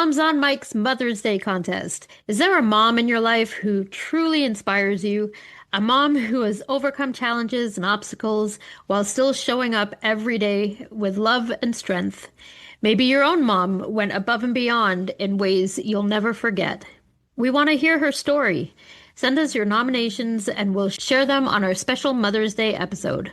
Moms on Mike's Mother's Day contest. Is there a mom in your life who truly inspires you? A mom who has overcome challenges and obstacles while still showing up every day with love and strength. Maybe your own mom went above and beyond in ways you'll never forget. We want to hear her story. Send us your nominations and we'll share them on our special Mother's Day episode.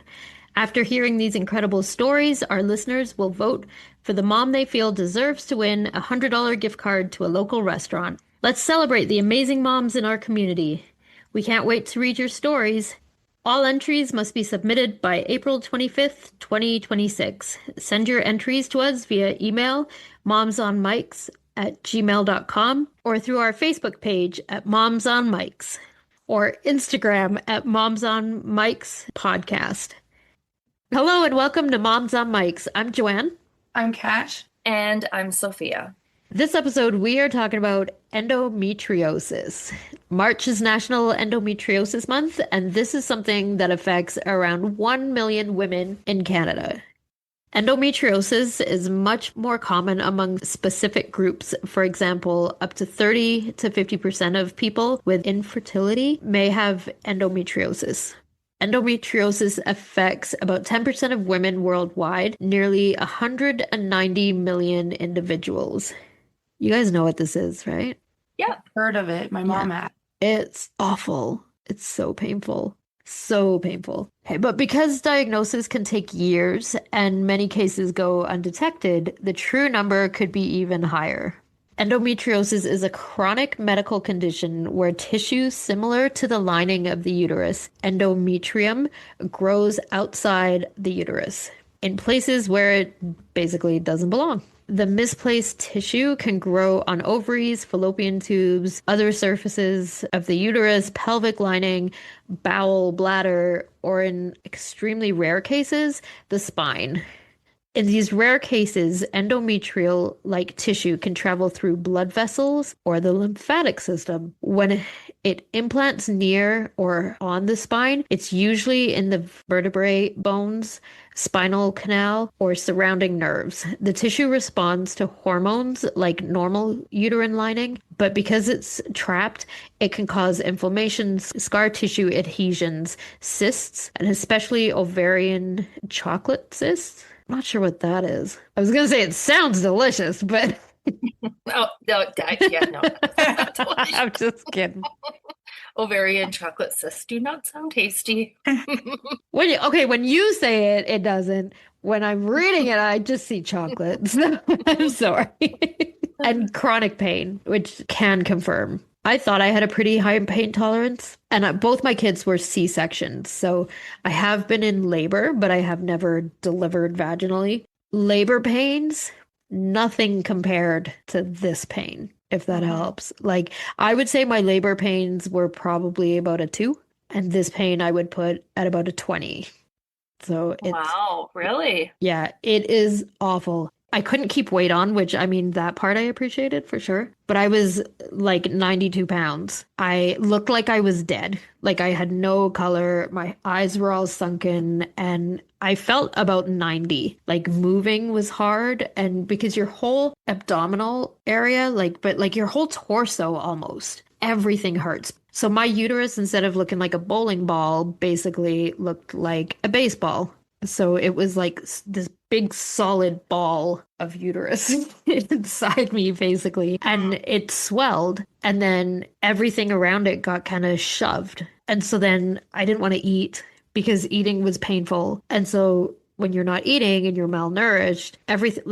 After hearing these incredible stories, our listeners will vote for the mom they feel deserves to win a $100 gift card to a local restaurant. Let's celebrate the amazing moms in our community. We can't wait to read your stories. All entries must be submitted by April 25th, 2026. Send your entries to us via email, momsonmikes@gmail.com, or through our Facebook page at Moms on Mikes, or Instagram at Moms on Mikes Podcast. Hello and welcome to Moms on Mikes. I'm Joanne. I'm Kat. And I'm Sophia. This episode, we are talking about endometriosis. March is National Endometriosis Month, and this is something that affects around 1 million women in Canada. Endometriosis is much more common among specific groups. For example, up to 30 to 50% of people with infertility may have endometriosis. Endometriosis affects about 10% of women worldwide, nearly 190 million individuals. You guys know what this is, right? Yeah. Heard of it. My mom had. It's awful. It's so painful. So painful. Hey, but because diagnosis can take years and many cases go undetected, the true number could be even higher. Endometriosis is a chronic medical condition where tissue similar to the lining of the uterus, endometrium, grows outside the uterus in places where it basically doesn't belong. The misplaced tissue can grow on ovaries, fallopian tubes, other surfaces of the uterus, pelvic lining, bowel, bladder, or in extremely rare cases, the spine. In these rare cases, endometrial-like tissue can travel through blood vessels or the lymphatic system. When it implants near or on the spine, it's usually in the vertebrae bones, spinal canal, or surrounding nerves. The tissue responds to hormones like normal uterine lining, but because it's trapped, it can cause inflammations, scar tissue adhesions, cysts, and especially ovarian chocolate cysts. I'm not sure what that is. I was going to say it sounds delicious, but Oh, no, yeah, no. That's not delicious. I'm just kidding. Ovarian chocolate cysts do not sound tasty. When you say it, it doesn't. When I'm reading it, I just see chocolate. So I'm sorry. And chronic pain, which can confirm. I thought I had a pretty high pain tolerance, and both my kids were C-sections. So I have been in labor, but I have never delivered vaginally. Labor pains, nothing compared to this pain, if that helps. Like, I would say my labor pains were probably about a 2, and this pain I would put at about a 20. So it's, Wow, really? yeah, it is awful. I couldn't keep weight on, which I mean, that part I appreciated for sure. But I was like 92 pounds. I looked like I was dead. Like I had no color. My eyes were all sunken and I felt about 90. Like moving was hard. And because your whole abdominal area, but your whole torso almost, everything hurts. So my uterus, instead of looking like a bowling ball, basically looked like a baseball. So it was like this big solid ball of uterus inside me, basically. And it swelled. And then everything around it got kind of shoved. And so then I didn't want to eat because eating was painful. And so when you're not eating and you're malnourished, everything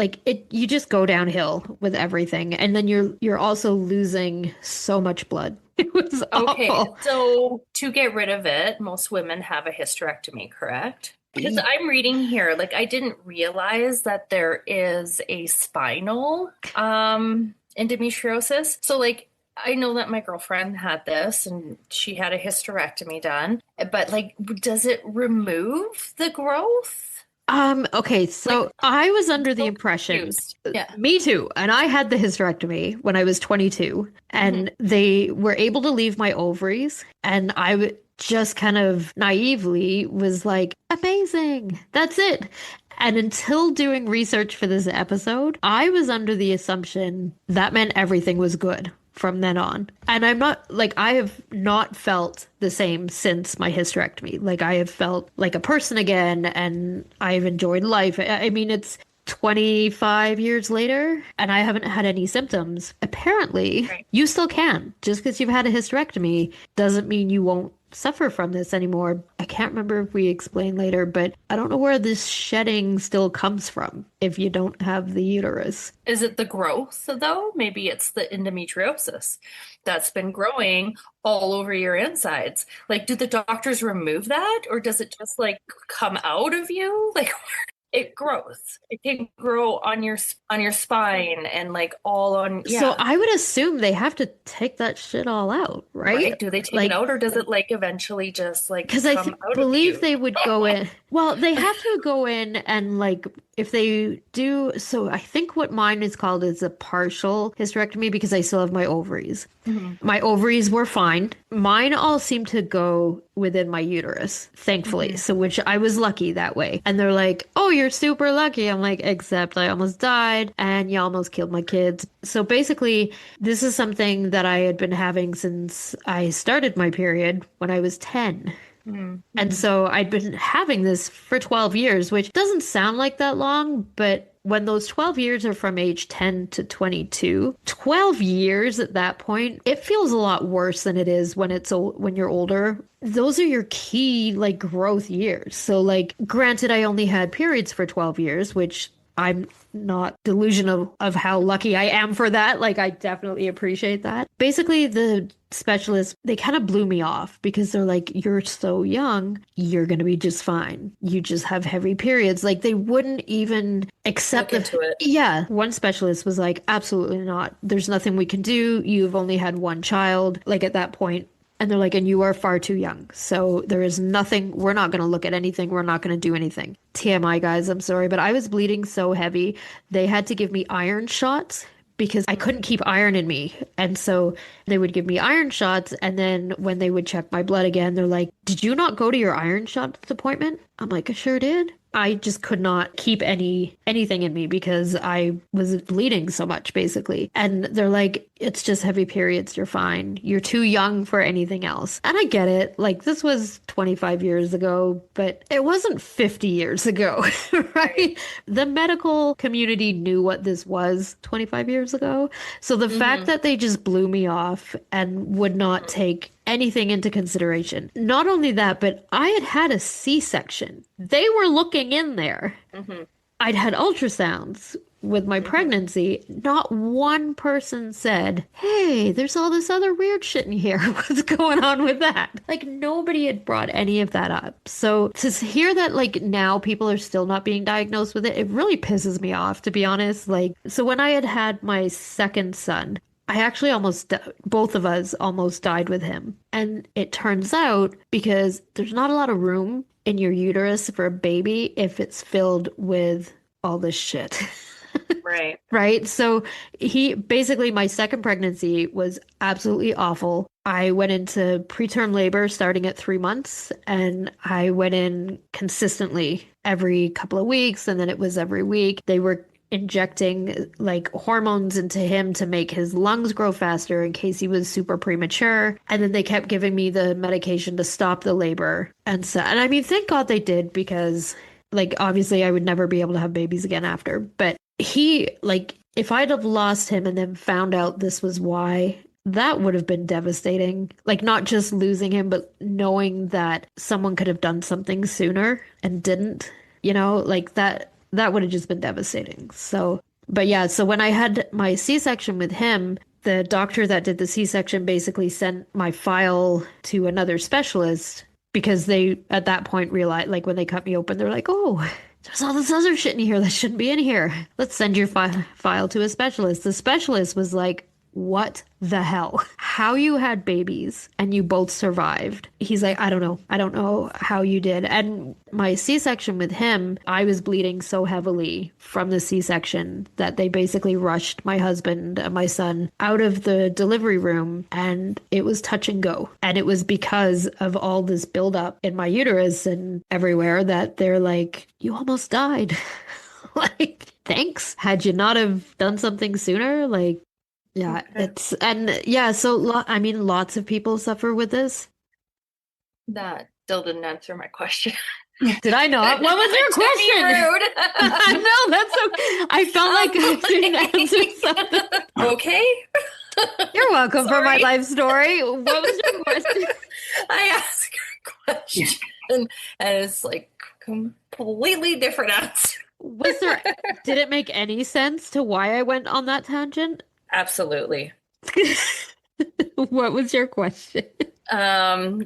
you just go downhill with everything. And then you're also losing so much blood. It was Okay, awful. so to get rid of it, most women have a hysterectomy, correct? Because I'm reading here, like I didn't realize that there is a spinal endometriosis. So like I know that my girlfriend had this and she had a hysterectomy done, but like does it remove the growth? Okay, so I was under the impression, Confused. Yeah. me too, and I had the hysterectomy when I was 22, and they were able to leave my ovaries, and just kind of naively was like, amazing, that's it. And until doing research for this episode, I was under the assumption that meant everything was good from then on. And I'm not like, I have not felt the same since my hysterectomy. Like, I have felt like a person again, and I've enjoyed life. I mean, it's 25 years later, and I haven't had any symptoms. Apparently, Right. you still can. Just because you've had a hysterectomy doesn't mean you won't suffer from this anymore. I can't remember if we explained later, but I don't know where this shedding still comes from if you don't have the uterus. Is it the growth, though? Maybe it's the endometriosis that's been growing all over your insides. Like, do the doctors remove that, or does it just like come out of you? Like, it grows. It can grow on your spine and like all on, So yeah. I would assume they have to take that shit all out, right? Right? Do they take Like, it out, or does it like eventually just like because I come out of believe you? they would go in. Well, they have to go in and like if they do. So I think what mine is called is a partial hysterectomy because I still have my ovaries. Mhm. My ovaries were fine. Mine all seem to go within my uterus, thankfully. So which I was lucky that way. And they're like, "Oh, you're super lucky." I'm like, "Except I almost died and you almost killed my kids." So basically, this is something that I had been having since I started my period when I was 10. Mhm. And so I'd been having this for 12 years, which doesn't sound like that long, but when those 12 years are from age 10 to 22, 12 years at that point, it feels a lot worse than it is when when you're older. Those are your key like growth years. So like granted I only had periods for 12 years, which I'm not delusional of how lucky I am for that. Like, I definitely appreciate that. Basically, the specialists, they kind of blew me off because they're like, "You're so young, you're going to be just fine. You just have heavy periods." Like, they wouldn't even accept Look into it. Yeah. One specialist was like, "Absolutely not. There's nothing we can do. You've only had one child." Like, at that point, and they're like, "And you are far too young. So there is nothing, we're not going to look at anything. We're not going to do anything." TMI, guys, I'm sorry, but I was bleeding so heavy. They had to give me iron shots because I couldn't keep iron in me. And so they would give me iron shots. And then when they would check my blood again, they're like, "Did you not go to your iron shots appointment?" I'm like, "I sure did." I just could not keep anything in me because I was bleeding so much, basically. And they're like, "It's just heavy periods. You're fine. You're too young for anything else." And I get it. Like, this was 25 years ago, but it wasn't 50 years ago, right? The medical community knew what this was 25 years ago. So the fact that they just blew me off and would not take anything into consideration. Not only that, but I had had a C-section. They were looking in there. I'd had ultrasounds with my pregnancy. Not one person said, "Hey, there's all this other weird shit in here. What's going on with that?" Like, nobody had brought any of that up. So to hear that, like, now people are still not being diagnosed with it, it really pisses me off, to be honest. Like, so when I had had my second son, I actually both of us almost died with him. And it turns out because there's not a lot of room in your uterus for a baby if it's filled with all this shit. Right. Right? So my second pregnancy was absolutely awful. I went into preterm labor starting at 3 months, and I went in consistently every couple of weeks, and then it was every week. They were injecting like hormones into him to make his lungs grow faster in case he was super premature. And then they kept giving me the medication to stop the labor. And I mean, thank God they did, because like obviously I would never be able to have babies again after. But if I'd have lost him and then found out this was why, that would have been devastating. Like, not just losing him, but knowing that someone could have done something sooner and didn't, like that would have just been devastating. So, but yeah, so when I had my C-section with him, the doctor that did the C-section basically sent my file to another specialist because they, at that point, realized, like, when they cut me open, they're like, "Oh, there's all this other shit in here that shouldn't be in here. Let's send your file to a specialist." The specialist was like, what the hell? How you had babies and you both survived? He's like, I don't know. I don't know how you did. And my C-section with him, I was bleeding so heavily from the C-section that they basically rushed my husband and my son out of the delivery room, and it was touch and go. And it was because of all this buildup in my uterus and everywhere that they're like, you almost died. Like, thanks. Had you not have done something sooner, like, yeah, Okay. it's, and yeah, so I mean, lots of people suffer with this. That still didn't answer my question. Did I not? What was your To be question? rude. No, that's okay. I felt like I didn't answer something. Okay. You're welcome for my Sorry. life story. What was your question? I asked a question and it's like completely different answer. Did it make any sense to why I went on that tangent? Absolutely. What was your question? Um,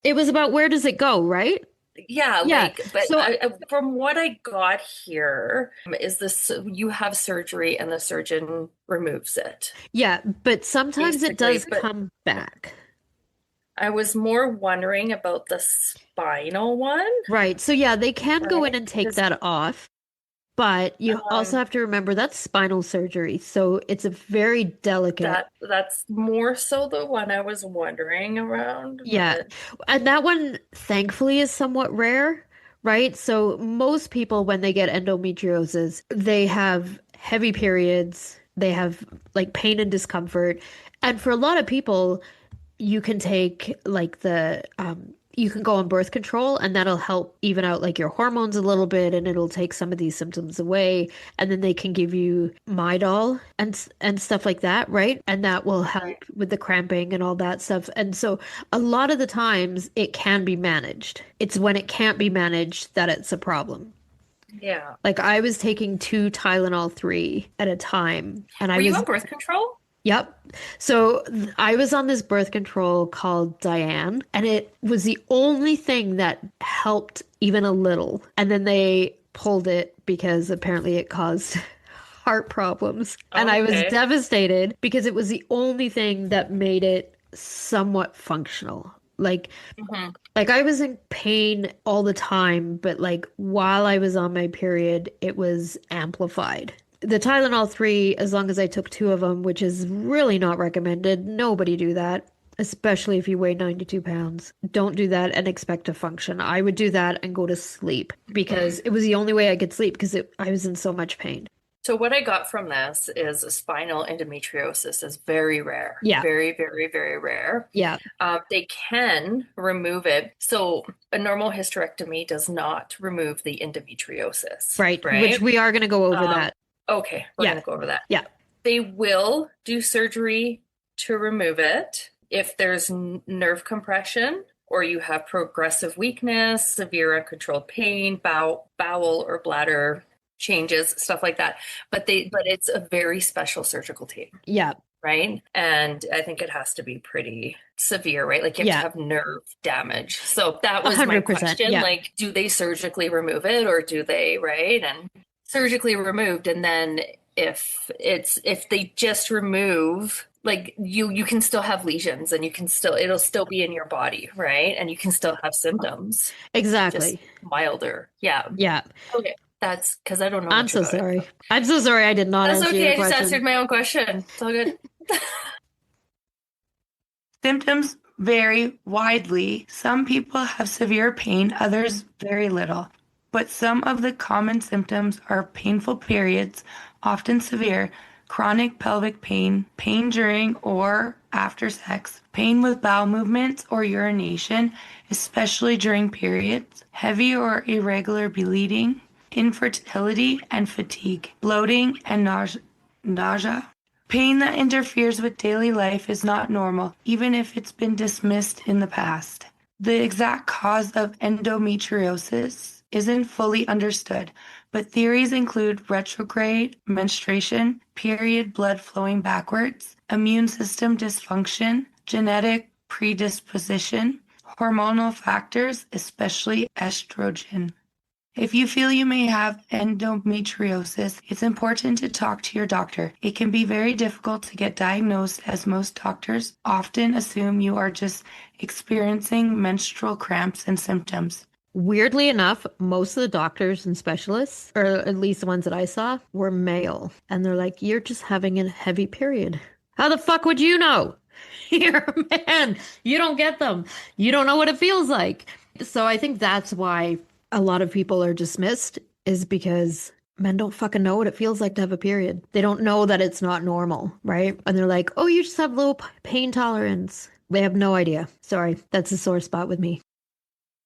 It was about where does it go, right? yeah, Yeah. like, but So from what I got here, is this you have surgery and the surgeon removes it, yeah, but sometimes it basically. does But come back. I was more wondering about the spinal one, Right. So yeah, they can go in right? and take Because that off, but you also have to remember that's spinal surgery. So it's a very delicate. that's more so the one I was wondering around, Yeah. but And that one, thankfully, is somewhat rare, right? So most people, when they get endometriosis, they have heavy periods, they have like pain and discomfort. And for a lot of people, you can take like you can go on birth control and that'll help even out like your hormones a little bit and it'll take some of these symptoms away, and then they can give you Midol and stuff like that, right? And that will help right. with the cramping and all that stuff. And so a lot of the times it can be managed. It's when it can't be managed that it's a problem. Yeah. Like I was taking two Tylenol 3 at a time and I Were you was on birth control? Yep. So I was on this birth control called Diane, and it was the only thing that helped even a little. And then they pulled it because apparently it caused heart problems. And I was Okay. devastated because it was the only thing that made it somewhat functional. Hmm. Like I was in pain all the time, but like while I was on my period, it was amplified. The Tylenol 3, as long as I took two of them, which is really not recommended. Nobody do that, especially if you weigh 92 pounds. Don't do that and expect to function. I would do that and go to sleep because it was the only way I could sleep because I was in so much pain. So what I got from this is spinal endometriosis is very rare, Yeah, very, very, very rare. yeah, They can remove it. So a normal hysterectomy does not remove the endometriosis, right. Which right? we are going to go over Um, that. okay, we're Yeah, going to go over that. yeah, They will do surgery to remove it if there's nerve compression or you have progressive weakness, severe uncontrolled pain, bowel or bladder changes, stuff like that. But it's a very special surgical team, yeah, right? And I think it has to be pretty severe, right? Like you have to yeah. have nerve damage. So that was my 100%. question. Yeah. Like, do they surgically remove it or do they, right? And surgically removed, and then if they just remove, like you can still have lesions and it'll still be in your body, right? And you can still have symptoms, just Exactly. milder. Yeah. Yeah. Okay. That's because I don't know I'm much so about it. sorry. I'm so sorry I did not That's answer okay. your I just question. answered my own question. It's all good. Symptoms vary widely. Some people have severe pain, others very little. But some of the common symptoms are painful periods, often severe, chronic pelvic pain, pain during or after sex, pain with bowel movements or urination, especially during periods, heavy or irregular bleeding, infertility and fatigue, bloating and nausea. Pain that interferes with daily life is not normal, even if it's been dismissed in the past. The exact cause of endometriosis isn't fully understood, but theories include retrograde menstruation, period blood flowing backwards, immune system dysfunction, genetic predisposition, hormonal factors, especially estrogen. If you feel you may have endometriosis, it's important to talk to your doctor. It can be very difficult to get diagnosed as most doctors often assume you are just experiencing menstrual cramps and symptoms. Weirdly enough, most of the doctors and specialists, or at least the ones that I saw, were male. And they're like, you're just having a heavy period. How the fuck would you know? You're a man. You don't get them. You don't know what it feels like. So I think that's why a lot of people are dismissed, is because men don't fucking know what it feels like to have a period. They don't know that it's not normal, right? And they're like, oh, you just have low pain tolerance. They have no idea. Sorry, that's a sore spot with me.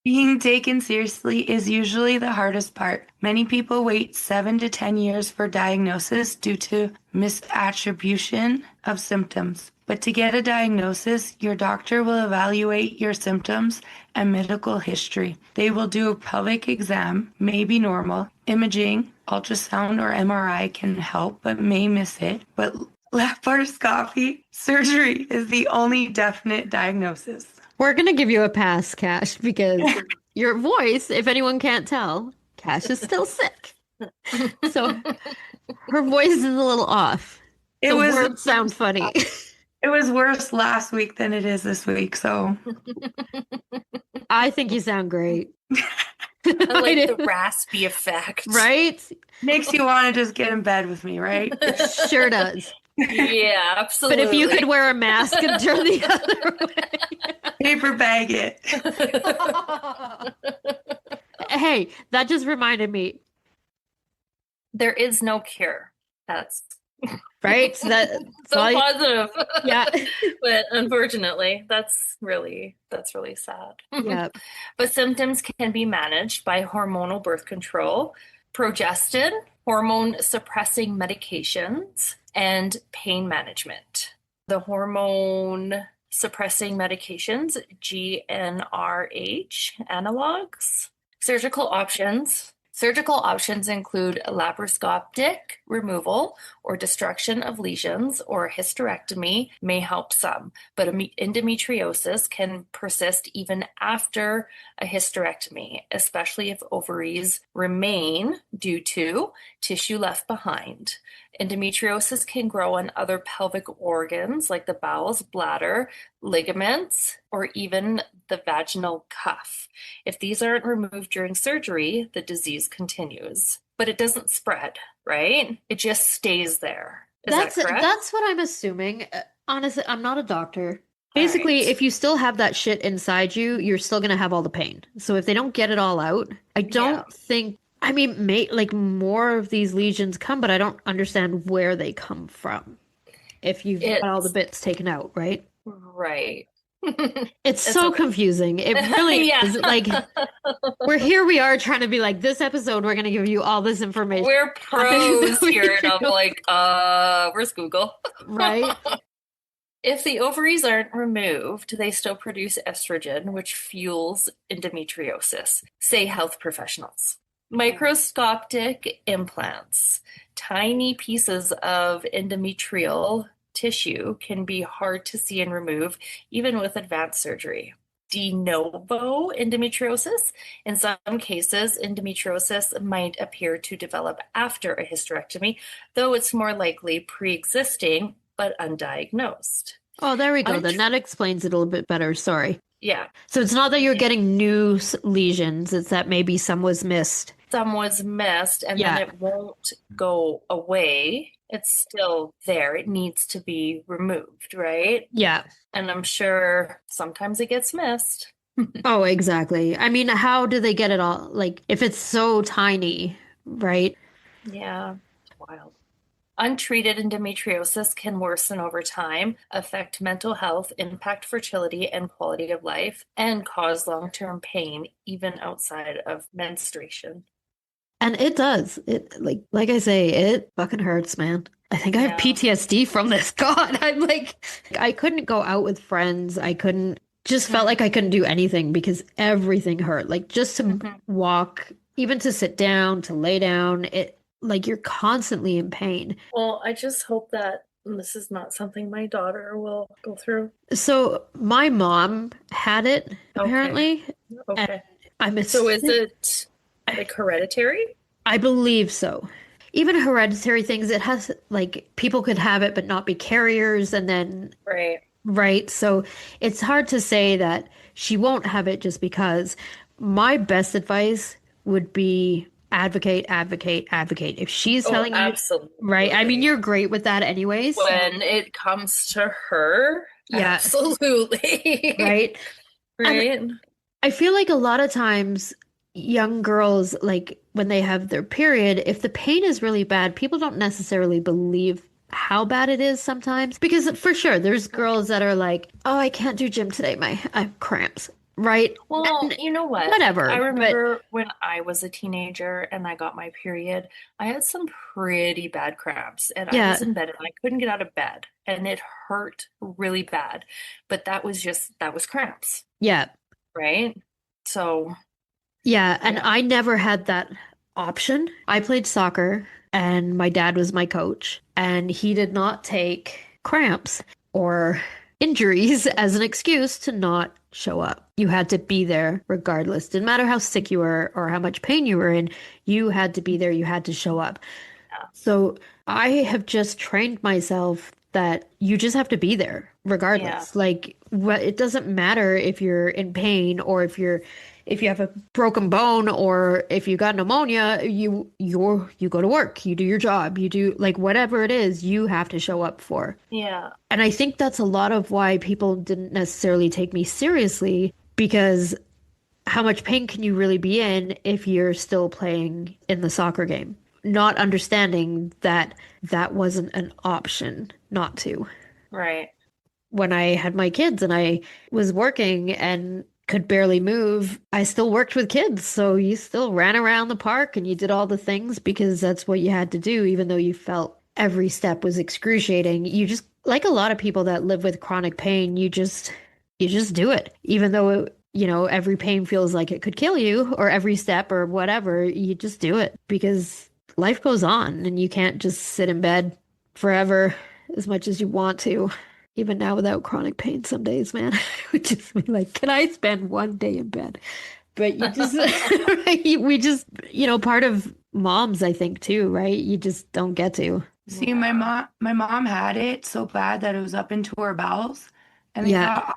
Being taken seriously is usually the hardest part. Many people wait 7 to 10 years for diagnosis due to misattribution of symptoms. But to get a diagnosis, your doctor will evaluate your symptoms and medical history. They will do a pelvic exam, may be normal. Imaging, ultrasound, or MRI can help, but may miss it. But laparoscopy surgery is the only definite diagnosis. We're gonna give you a pass, Cash, because your voice, if anyone can't tell, Cash is still sick. So her voice is a little off. The words sound funny. It was worse last week than it is this week, so. I think you sound great. I like the raspy effect. Right? Makes you want to just get in bed with me, right? It sure does. Yeah, absolutely. But if you could wear a mask and turn the other way. Paper bag it. Hey, that just reminded me. There is no cure. That's right. So so positive. Yeah. But unfortunately, that's really sad. Yeah. But symptoms can be managed by hormonal birth control, progestin, hormone suppressing medications, and pain management. The hormone suppressing medications, GnRH analogs. Surgical options. Surgical options include laparoscopic removal or destruction of lesions, or hysterectomy may help some, but endometriosis can persist even after a hysterectomy, especially if ovaries remain due to tissue left behind. Endometriosis can grow on other pelvic organs like the bowels, bladder, ligaments, or even the vaginal cuff. If these aren't removed during surgery, the disease continues. But it doesn't spread, right? It just stays there. Is that correct? That's what I'm assuming. Honestly, I'm not a doctor. Basically, if you still have that shit inside you, you're still going to have all the pain. So if they don't get it all out, I don't think, I mean, more of these lesions come, but I don't understand where they come from. If you've got all the bits taken out, right? Right. It's so confusing. It really is. Like, we are trying to be like, this episode, we're going to give you all this information. We're pros here. And I'm like, where's Google? Right. If the ovaries aren't removed, they still produce estrogen, which fuels endometriosis, say health professionals. Microscopic implants. Tiny pieces of endometrial tissue can be hard to see and remove, even with advanced surgery. De novo endometriosis. In some cases, endometriosis might appear to develop after a hysterectomy, though it's more likely pre-existing but undiagnosed. Oh, there we go. Then that explains it a little bit better. Sorry. Yeah. So it's not that you're getting new lesions, it's that maybe some was missed. Some was missed, and then it won't go away. It's still there. It needs to be removed, right? Yeah. And I'm sure sometimes it gets missed. Oh, exactly. I mean, how do they get it all? Like, if it's so tiny, right? Yeah, it's wild. Untreated endometriosis can worsen over time, affect mental health, impact fertility and quality of life, and cause long-term pain, even outside of menstruation. And it does. It like I say, it fucking hurts, man. I think I have PTSD from this. God, I'm like, I couldn't go out with friends. I couldn't, just felt like I couldn't do anything because everything hurt. Like just to walk, even to sit down, to lay down, like you're constantly in pain. Well, I just hope that this is not something my daughter will go through. So my mom had it, apparently. Okay. I'm So is it Like hereditary? I believe so. Even hereditary things, it has like people could have it but not be carriers, and then Right. right. So it's hard to say that she won't have it just because. My best advice would be advocate, advocate, advocate. If she's Oh, telling you, right? I mean, absolutely. you're great with that anyways. When it comes to her, Yeah, absolutely. right. And Right? I feel like a lot of times young girls, like when they have their period, if the pain is really bad, people don't necessarily believe how bad it is sometimes. Because for sure, there's girls that are like, oh, I can't do gym today. I have cramps, right? Well, And you know what? I whatever. But remember when I was a teenager and I got my period, I had some pretty bad cramps and I was yeah, in bed and I couldn't get out of bed and it hurt really bad. But that was cramps, yeah, right? So, yeah. And yeah. I never had that option. I played soccer and my dad was my coach, and he did not take cramps or injuries as an excuse to not show up. You had to be there regardless. Didn't matter how sick you were or how much pain you were in, you had to be there. You had to show up. So I have just trained myself that you just have to be there Yeah. regardless. Like it doesn't matter if you're in pain or if you have a broken bone or if you got pneumonia, you go to work, you do your job, you do like whatever it is, you have to show up for. Yeah. And I think that's a lot of why people didn't necessarily take me seriously, because how much pain can you really be in if you're still playing in the soccer game? Not understanding that that wasn't an option not to. Right. When I had my kids and I was working and could barely move, I still worked with kids. So you still ran around the park and you did all the things because that's what you had to do, even though you felt every step was excruciating. You just, like a lot of people that live with chronic pain, you just do it, even though every pain feels like it could kill you, or every step or whatever, you just do it because life goes on and you can't just sit in bed forever as much as you want to. Even now without chronic pain, some days, man, I would just be like, can I spend one day in bed? But you just, right? We just, part of moms, I think, too, right? You just don't get to. See, Yeah. my mom had it so bad that it was up into her bowels, and they Yeah. thought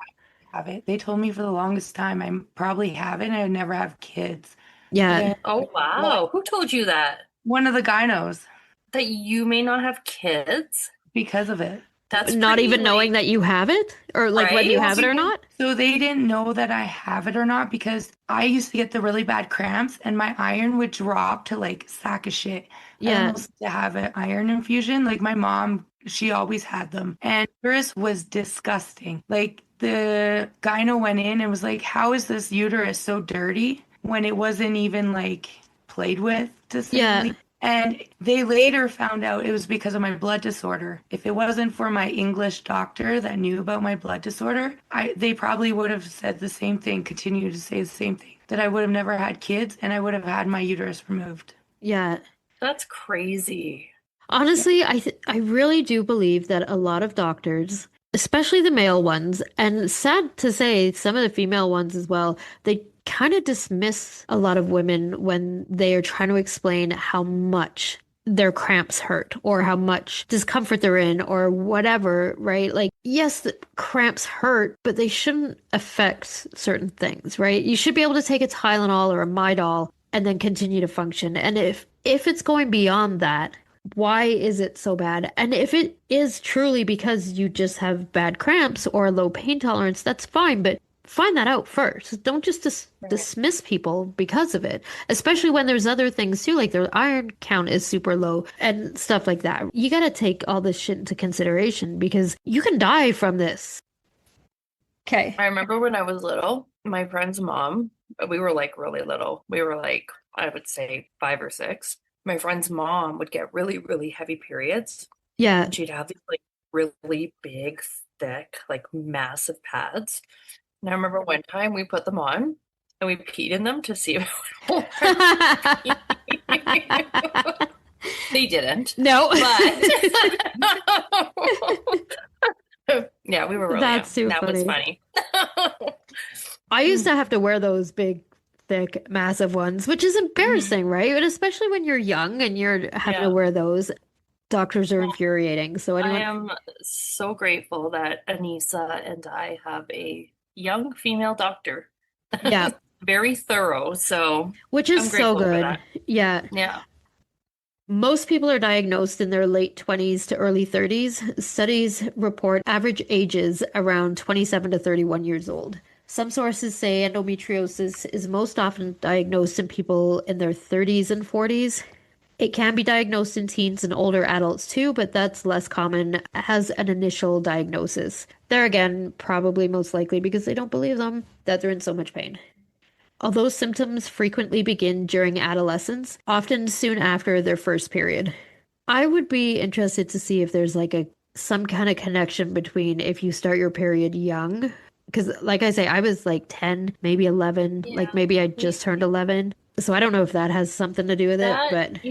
I have it. They told me for the longest time I probably have it and I'd never have kids. But Yeah. then Oh, wow. Who told you that? one of the gynos That you may not have kids? because of it. That's Not pretty even knowing like, that you have it or like whether you right? Well, have it or not. so they didn't know that I have it or not because I used to get the really bad cramps and my iron would drop to like sack of shit. I Yeah. almost had to have an iron infusion. Like my mom, she always had them. And uterus was disgusting. Like the gyno went in and was like, how is this uterus so dirty when it wasn't even like played with, to say the Yeah. least? And they later found out it was because of my blood disorder. If it wasn't for my English doctor that knew about my blood disorder, they probably would have said the same thing, continued to say the same thing, that I would have never had kids and I would have had my uterus removed. Yeah. That's crazy. Honestly, I really do believe that a lot of doctors, especially the male ones, and sad to say, some of the female ones as well, they kind of dismiss a lot of women when they are trying to explain how much their cramps hurt or how much discomfort they're in or whatever, right? Like, yes, the cramps hurt, but they shouldn't affect certain things, right? You should be able to take a Tylenol or a Midol and then continue to function. And if it's going beyond that, why is it so bad? And if it is truly because you just have bad cramps or low pain tolerance, that's fine, but find that out first. Don't just Right. dismiss people because of it, especially when there's other things too, like their iron count is super low and stuff like that. You got to take all this shit into consideration because you can die from this. Okay. I remember when I was little, my friend's mom, we were like really little. We were like, I would say 5 or 6. My friend's mom would get really, really heavy periods, Yeah. and she'd have these like really big, thick, like massive pads. And I remember one time we put them on and we peed in them to see if it would work. They didn't, No. but yeah, we were really young. That's too That was funny. funny. I used to have to wear those big thick, massive ones, which is Mhm. embarrassing, right? And especially when you're young and you're having to Yeah. wear those. Doctors are Well, infuriating. So I anyone, am so grateful that Anissa and I have a young female doctor. yeah, Very thorough, so which is I'm so grateful for good. that. Yeah. Yeah. Most people are diagnosed in their late 20s to early 30s. Studies report average ages around 27 to 31 years old. Some sources say endometriosis is most often diagnosed in people in their 30s and 40s. It can be diagnosed in teens and older adults too, but that's less common as an initial diagnosis. There again, probably most likely because they don't believe them that they're in so much pain. Although symptoms frequently begin during adolescence, often soon after their first period. I would be interested to see if there's like a some kind of connection between if you start your period young, because like I say, I was like 10, maybe 11, like Yeah, maybe I just turned maybe. 11. So I don't know if that has something to do with it, That, but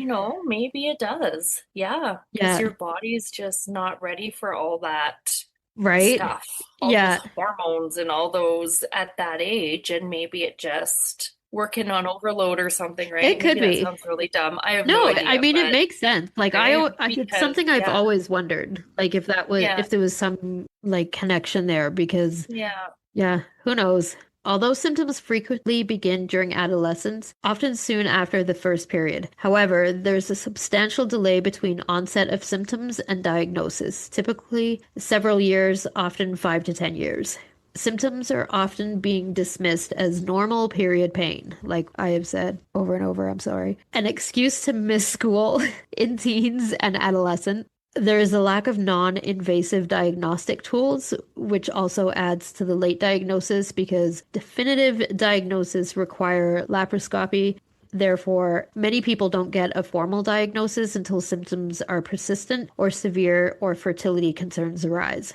maybe it does. Yeah, because yeah, your body's just not ready for all that right? stuff, all those Yeah, hormones and all those at that age, and maybe it just working on overload or something, it right? could Maybe that be. sounds really dumb. I have no No, I idea, mean it but makes sense. Like right? it's Because something I've yeah, always wondered, like yeah, if there was some like connection there because yeah. yeah, who knows? Although symptoms frequently begin during adolescence, often soon after the first period. However, there's a substantial delay between onset of symptoms and diagnosis, typically several years, often 5 to 10 years. Symptoms are often being dismissed as normal period pain, like I have said over and over, I'm sorry. An excuse to miss school in teens and adolescents. There is a lack of non-invasive diagnostic tools, which also adds to the late diagnosis because definitive diagnosis require laparoscopy. Therefore, many people don't get a formal diagnosis until symptoms are persistent or severe or fertility concerns arise.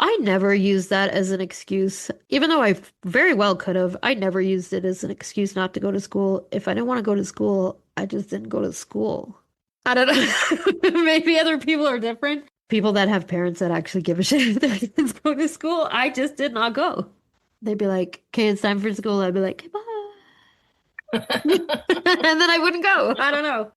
I never used that as an excuse, even though I very well could have. I never used it as an excuse not to go to school. If I didn't want to go to school, I just didn't go to school. I don't know. Maybe other people are different. People that have parents that actually give a shit if their kids go to school. I just did not go. They'd be like, okay, it's time for school. I'd be like, okay, bye. And then I wouldn't go. I don't know.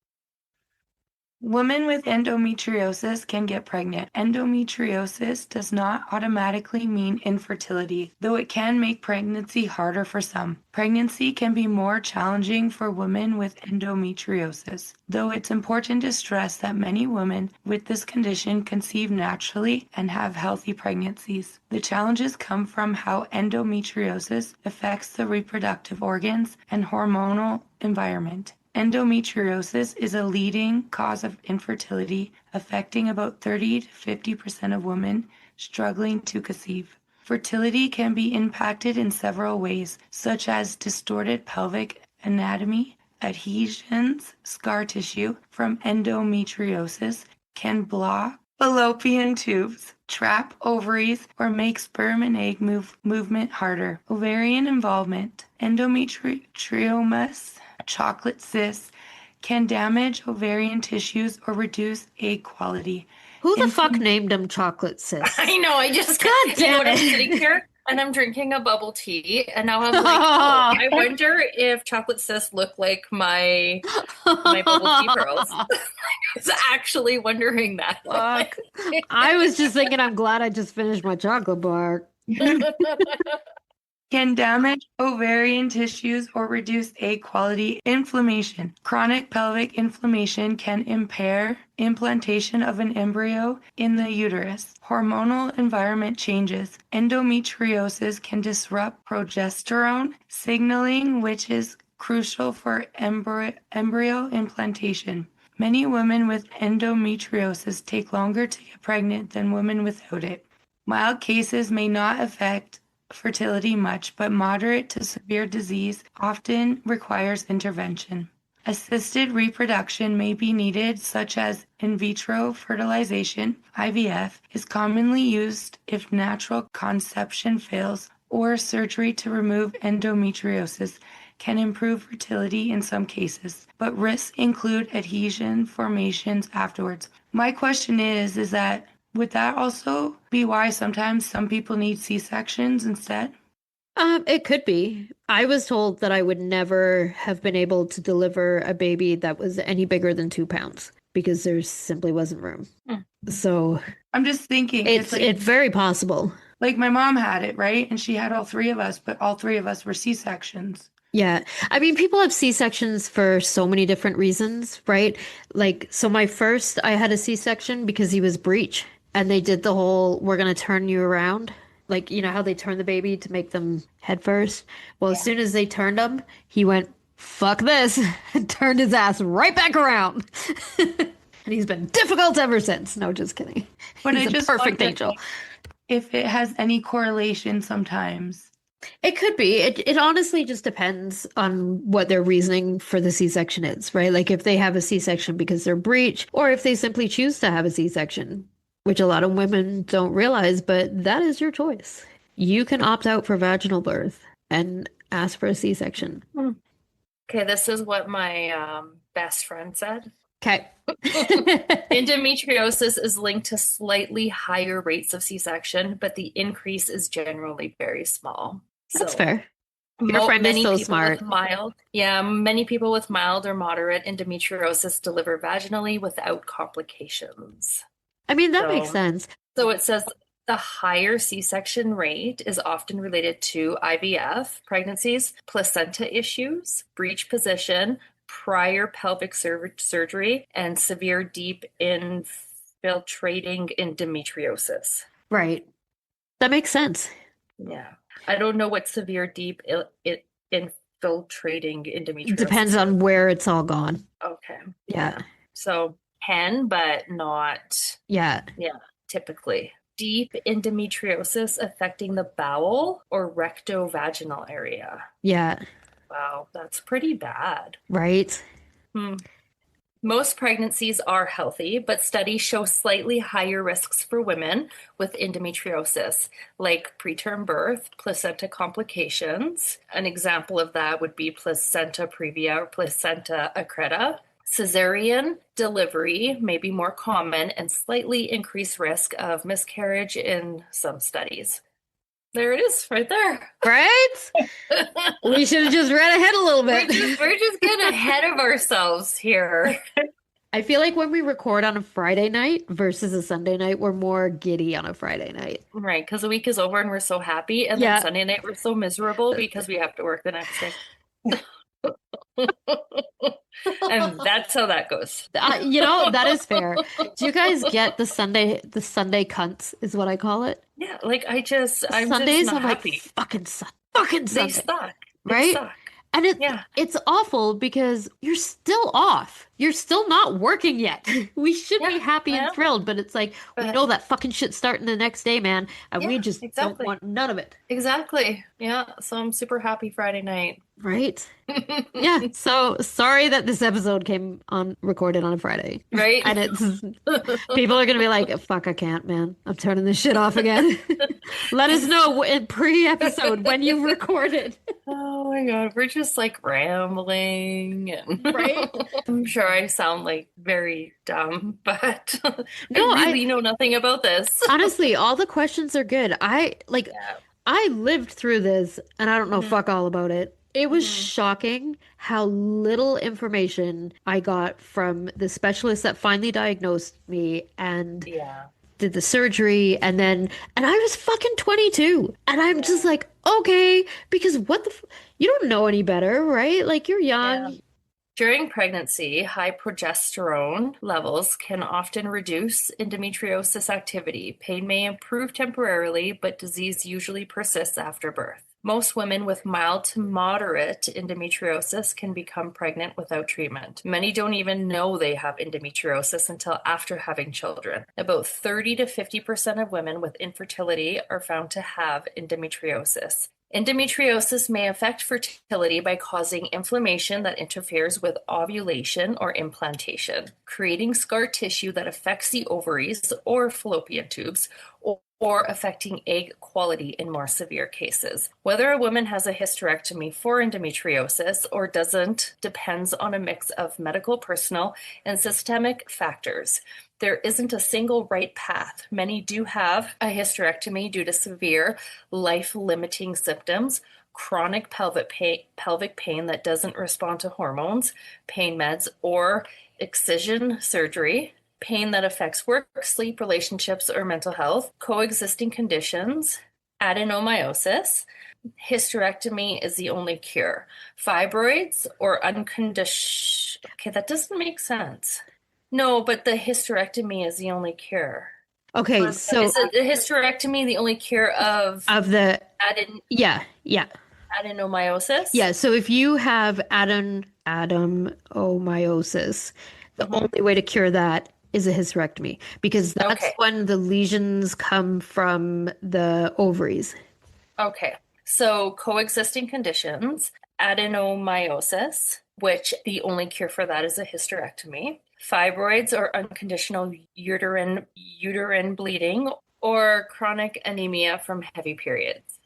Women with endometriosis can get pregnant. Endometriosis does not automatically mean infertility, though it can make pregnancy harder for some. Pregnancy can be more challenging for women with endometriosis, though it's important to stress that many women with this condition conceive naturally and have healthy pregnancies. The challenges come from how endometriosis affects the reproductive organs and hormonal environment. Endometriosis is a leading cause of infertility, affecting about 30 to 50% of women struggling to conceive. Fertility can be impacted in several ways, such as distorted pelvic anatomy, adhesions, scar tissue from endometriosis can block fallopian tubes, trap ovaries, or make sperm and egg movement harder. Ovarian involvement, endometriomas, chocolate cysts can damage ovarian tissues or reduce egg quality. Who the fuck Inflammation. named them chocolate I cysts? know, I just, God damn what, I'm sitting it. here and I'm drinking a bubble tea, and now I'm like, oh, I wonder if chocolate cysts look like my bubble tea pearls. I was actually wondering that. Fuck. I was just thinking I'm glad I just finished my chocolate bar. Can damage ovarian tissues or reduce egg quality. Inflammation. Chronic pelvic inflammation can impair implantation of an embryo in the uterus. Hormonal environment changes. Endometriosis can disrupt progesterone signaling, which is crucial for embryo implantation. Many women with endometriosis take longer to get pregnant than women without it. Mild cases may not affect fertility much, but moderate to severe disease often requires intervention. Assisted reproduction may be needed, such as in vitro fertilization, IVF, is commonly used if natural conception fails, or surgery to remove endometriosis can improve fertility in some cases, but risks include adhesion formations afterwards. My question is that would that also be why sometimes some people need C-sections instead? It could be. I was told that I would never have been able to deliver a baby that was any bigger than 2 pounds because there simply wasn't room. Hmm. So I'm just thinking, it's very possible. like my mom had it, right? And she had all three of us, but all three of us were C-sections. Yeah. I mean, people have C-sections for so many different reasons, right? Like, so my first, I had a C-section because he was breech, and they did the whole, we're going to turn you around. Like, you know how they turn the baby to make them head first? Well, as Yeah. soon as they turned him, he went, fuck this, and turned his ass right back around. And he's been difficult ever since. No, just kidding. But I He's a just perfect wonder angel. if it has any correlation sometimes. It could be. It honestly just depends on what their reasoning for the C-section is, right? Like if they have a C-section because they're breech, or if they simply choose to have a C-section, which a lot of women don't realize, but that is your choice. You can opt out for vaginal birth and ask for a C-section. Okay, this is what my best friend said. Okay. Endometriosis is linked to slightly higher rates of C-section, but the increase is generally very small. That's So fair. Your friend is many so people with smart. mild, yeah, many people with mild or moderate endometriosis deliver vaginally without complications. I mean, that makes So, sense. so it says the higher C-section rate is often related to IVF, pregnancies, placenta issues, breech position, prior pelvic surgery, and severe deep infiltrating endometriosis. Right. That makes sense. Yeah. I don't know what severe deep infiltrating Depends endometriosis is. on where it's all gone. Okay. Yeah. So can, but not, Yeah. yeah, typically. Deep endometriosis affecting the bowel or rectovaginal area. Yeah. Wow, that's pretty bad. Right. Hmm. Most pregnancies are healthy, but studies show slightly higher risks for women with endometriosis, like preterm birth, placenta complications. An example of that would be placenta previa or placenta accreta. Cesarean delivery may be more common and slightly increased risk of miscarriage in some studies. There it is, right there. Right? We should have just read ahead a little bit. We're just getting ahead of ourselves here. I feel like when we record on a Friday night versus a Sunday night, we're more giddy on a Friday night. Right, because the week is over and we're so happy, and then Yeah. Sunday night we're so miserable because we have to work the next day. And that's how that goes. That is fair. Do you guys get the Sunday cunts is what I call it? Yeah, like I'm just Sundays, not I'm like, happy. fucking They Sunday, suck. They right? suck. And Yeah. it's awful because you're still off. You're still not working yet. We should be Yeah, happy and yeah. thrilled, but it's like we But know that fucking shit's starting the next day, man, and we yeah, just don't exactly. want none of it, Exactly. Yeah. So I'm super happy Friday night. right? Yeah. So sorry that this episode came on recorded on a Friday. Right? And it's people are gonna be like, fuck, I can't, man. I'm turning this shit off again. Let us know in pre-episode when you recorded. Oh my God, we're just like rambling and Right? I'm sure I sound like very dumb, but I No, really know nothing about this. honestly, all the questions are good. Yeah. I lived through this and I don't know Mhm. fuck all about it. It was Mhm. shocking how little information I got from the specialist that finally diagnosed me and Yeah. did the surgery and I was fucking 22 and I'm just like, okay, because you don't know any better, right? Like you're Yeah. young. During pregnancy, high progesterone levels can often reduce endometriosis activity. Pain may improve temporarily, but disease usually persists after birth. Most women with mild to moderate endometriosis can become pregnant without treatment. Many don't even know they have endometriosis until after having children. About 30 to 50% of women with infertility are found to have endometriosis. Endometriosis may affect fertility by causing inflammation that interferes with ovulation or implantation, creating scar tissue that affects the ovaries or fallopian tubes, or affecting egg quality in more severe cases. Whether a woman has a hysterectomy for endometriosis or doesn't depends on a mix of medical, personal, and systemic factors. There isn't a single right path. Many do have a hysterectomy due to severe life-limiting symptoms, chronic pelvic pain that doesn't respond to hormones, pain meds, or excision surgery, pain that affects work, sleep, relationships, or mental health, coexisting conditions, adenomyosis. Hysterectomy is the only cure. Fibroids or unconditioned. Okay, that doesn't make sense. No, but the hysterectomy is the only cure. Okay, so Is the hysterectomy the only cure of of the aden yeah, yeah. adenomyosis? Yeah, so if you have adenomyosis, the only way to cure that is a hysterectomy because that's Okay. when the lesions come from the ovaries. Okay. So coexisting conditions, adenomyosis, which the only cure for that is a hysterectomy, fibroids or unconditional uterine bleeding, or chronic anemia from heavy periods.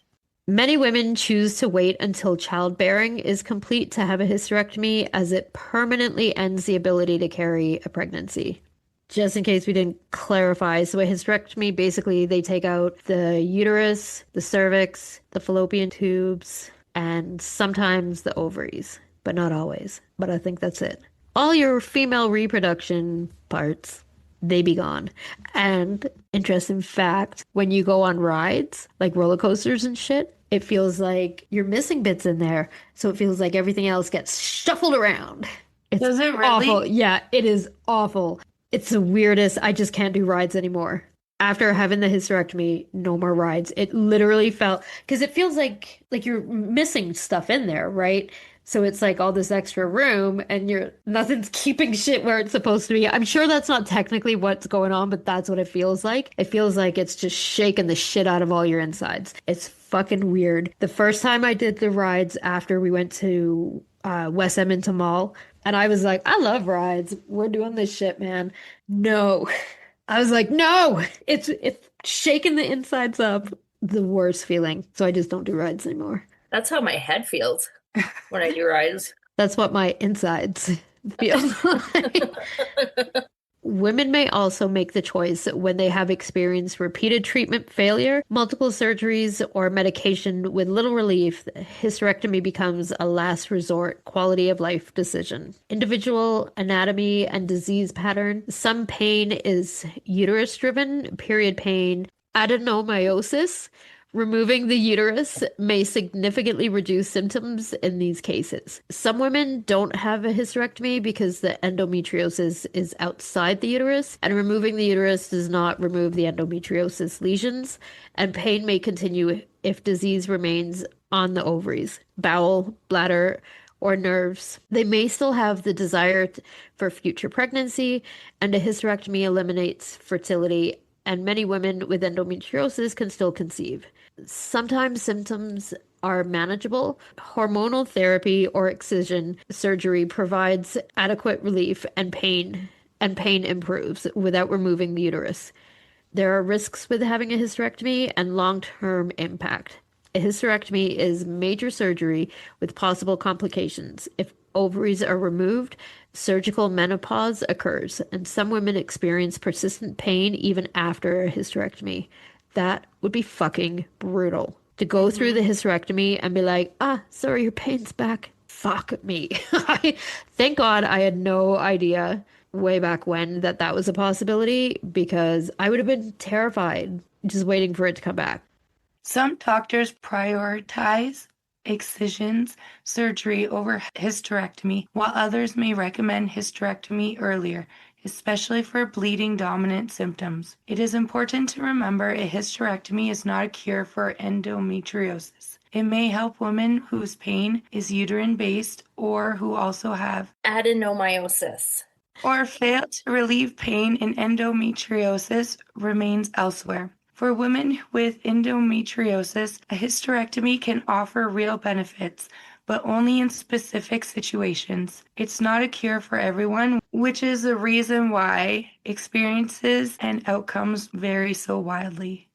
Many women choose to wait until childbearing is complete to have a hysterectomy as it permanently ends the ability to carry a pregnancy. Just in case we didn't clarify, so a hysterectomy, basically they take out the uterus, the cervix, the fallopian tubes, and sometimes the ovaries, but not always. But I think that's it. All your female reproduction parts, they be gone. And interesting fact, when you go on rides, like roller coasters and shit, it feels like you're missing bits in there. So it feels like everything else gets shuffled around. It's Does it awful. really? Yeah, it is awful. It's the weirdest. I just can't do rides anymore. After having the hysterectomy, no more rides. It literally felt because it feels like you're missing stuff in there, right? So it's like all this extra room and you're nothing's keeping shit where it's supposed to be. I'm sure that's not technically what's going on, but that's what it feels like. It feels like it's just shaking the shit out of all your insides. It's fucking weird. The first time I did the rides after we went to West Edmonton Mall, and I was like, I love rides. We're doing this shit, man. No. I was like, no, it's shaking the insides up. The worst feeling. So I just don't do rides anymore. That's how my head feels when I do rides. That's what my insides feel like. Women may also make the choice when they have experienced repeated treatment failure, multiple surgeries, or medication with little relief. Hysterectomy becomes a last resort quality of life decision. Individual anatomy and disease pattern. Some pain is uterus driven, period pain, adenomyosis. Removing the uterus may significantly reduce symptoms in these cases. Some women don't have a hysterectomy because the endometriosis is outside the uterus, and removing the uterus does not remove the endometriosis lesions, and pain may continue if disease remains on the ovaries, bowel, bladder, or nerves. They may still have the desire for future pregnancy, and a hysterectomy eliminates fertility, and many women with endometriosis can still conceive. Sometimes symptoms are manageable. Hormonal therapy or excision surgery provides adequate relief and pain improves without removing the uterus. There are risks with having a hysterectomy and long-term impact. A hysterectomy is major surgery with possible complications. If ovaries are removed, surgical menopause occurs, and some women experience persistent pain even after a hysterectomy. That would be fucking brutal. To go through the hysterectomy and be like, sorry, your pain's back. Fuck me. Thank God I had no idea way back when that was a possibility because I would have been terrified just waiting for it to come back. Some doctors prioritize excisions surgery over hysterectomy, while others may recommend hysterectomy earlier, especially for bleeding dominant symptoms. It is important to remember a hysterectomy is not a cure for endometriosis. It may help women whose pain is uterine based or who also have Adenomyosis. or fail to relieve pain in endometriosis remains elsewhere. For women with endometriosis, a hysterectomy can offer real benefits, but only in specific situations. It's not a cure for everyone, which is the reason why experiences and outcomes vary so wildly.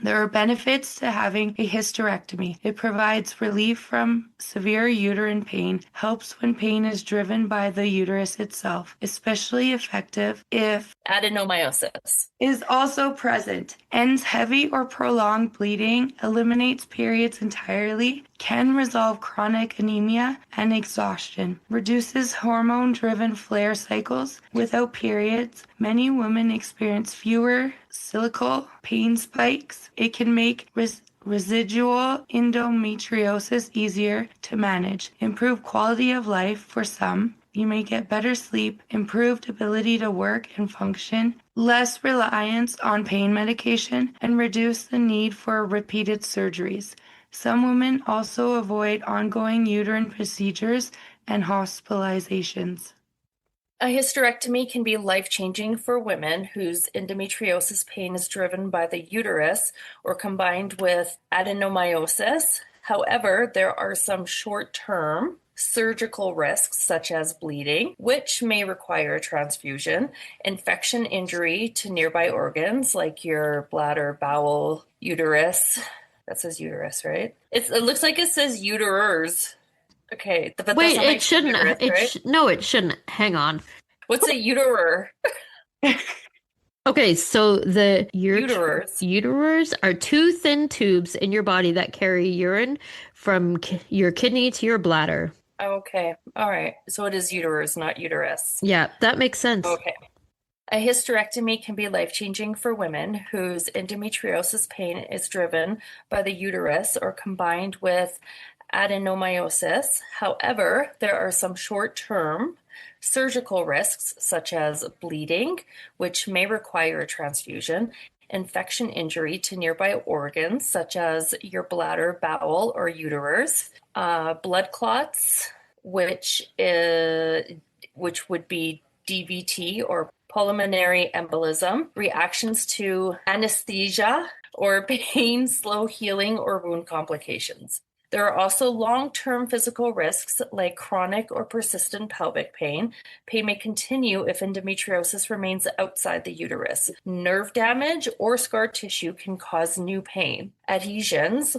There are benefits to having a hysterectomy. It provides relief from severe uterine pain, helps when pain is driven by the uterus itself, especially effective if Adenomyosis. is also present, ends heavy or prolonged bleeding, eliminates periods entirely, can resolve chronic anemia and exhaustion, reduces hormone-driven flare cycles without periods. Many women experience fewer cyclical pain spikes. It can make residual endometriosis easier to manage, improve quality of life for some. You may get better sleep, improved ability to work and function, less reliance on pain medication, and reduce the need for repeated surgeries. Some women also avoid ongoing uterine procedures and hospitalizations. A hysterectomy can be life-changing for women whose endometriosis pain is driven by the uterus or combined with adenomyosis. However, there are some short-term surgical risks such as bleeding, which may require a transfusion, infection injury to nearby organs like your bladder, bowel, uterus. That says uterus, right? It looks like it says uterers. Okay, but that's Wait, not it actually shouldn't. uterus, right? No, it shouldn't. Hang on. What's a uterer? Okay, so the Uterers. uterers are two thin tubes in your body that carry urine from your kidney to your bladder. Okay. All right. So it is uterers, not uterus. Yeah, that makes sense. Okay. A hysterectomy can be life-changing for women whose endometriosis pain is driven by the uterus or combined with adenomyosis. However, there are some short-term surgical risks, such as bleeding, which may require a transfusion, infection injury to nearby organs, such as your bladder, bowel, or uterus, blood clots, which would be DVT or pulmonary embolism, reactions to anesthesia or pain, slow healing, or wound complications. There are also long-term physical risks like chronic or persistent pelvic pain. Pain may continue if endometriosis remains outside the uterus. Nerve damage or scar tissue can cause new pain. Adhesions,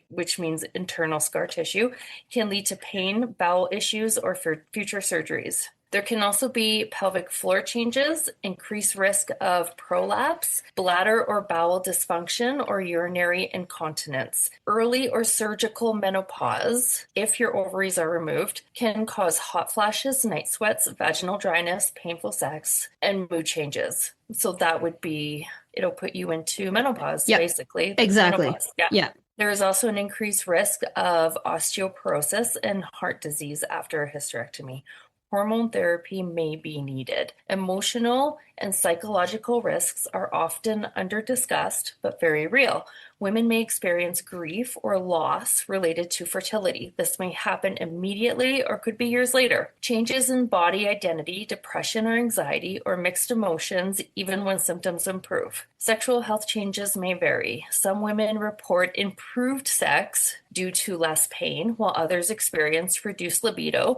which means internal scar tissue, can lead to pain, bowel issues, or for future surgeries. There can also be pelvic floor changes, increased risk of prolapse, bladder or bowel dysfunction, or urinary incontinence. Early or surgical menopause, if your ovaries are removed, can cause hot flashes, night sweats, vaginal dryness, painful sex, and mood changes. So that would be, it'll put you into menopause, Yep, basically. exactly. Menopause. Yeah. Yeah. There is also an increased risk of osteoporosis and heart disease after a hysterectomy. Hormone therapy may be needed. Emotional and psychological risks are often under-discussed, but very real. Women may experience grief or loss related to fertility. This may happen immediately or could be years later. Changes in body identity, depression or anxiety, or mixed emotions, even when symptoms improve. Sexual health changes may vary. Some women report improved sex due to less pain, while others experience reduced libido,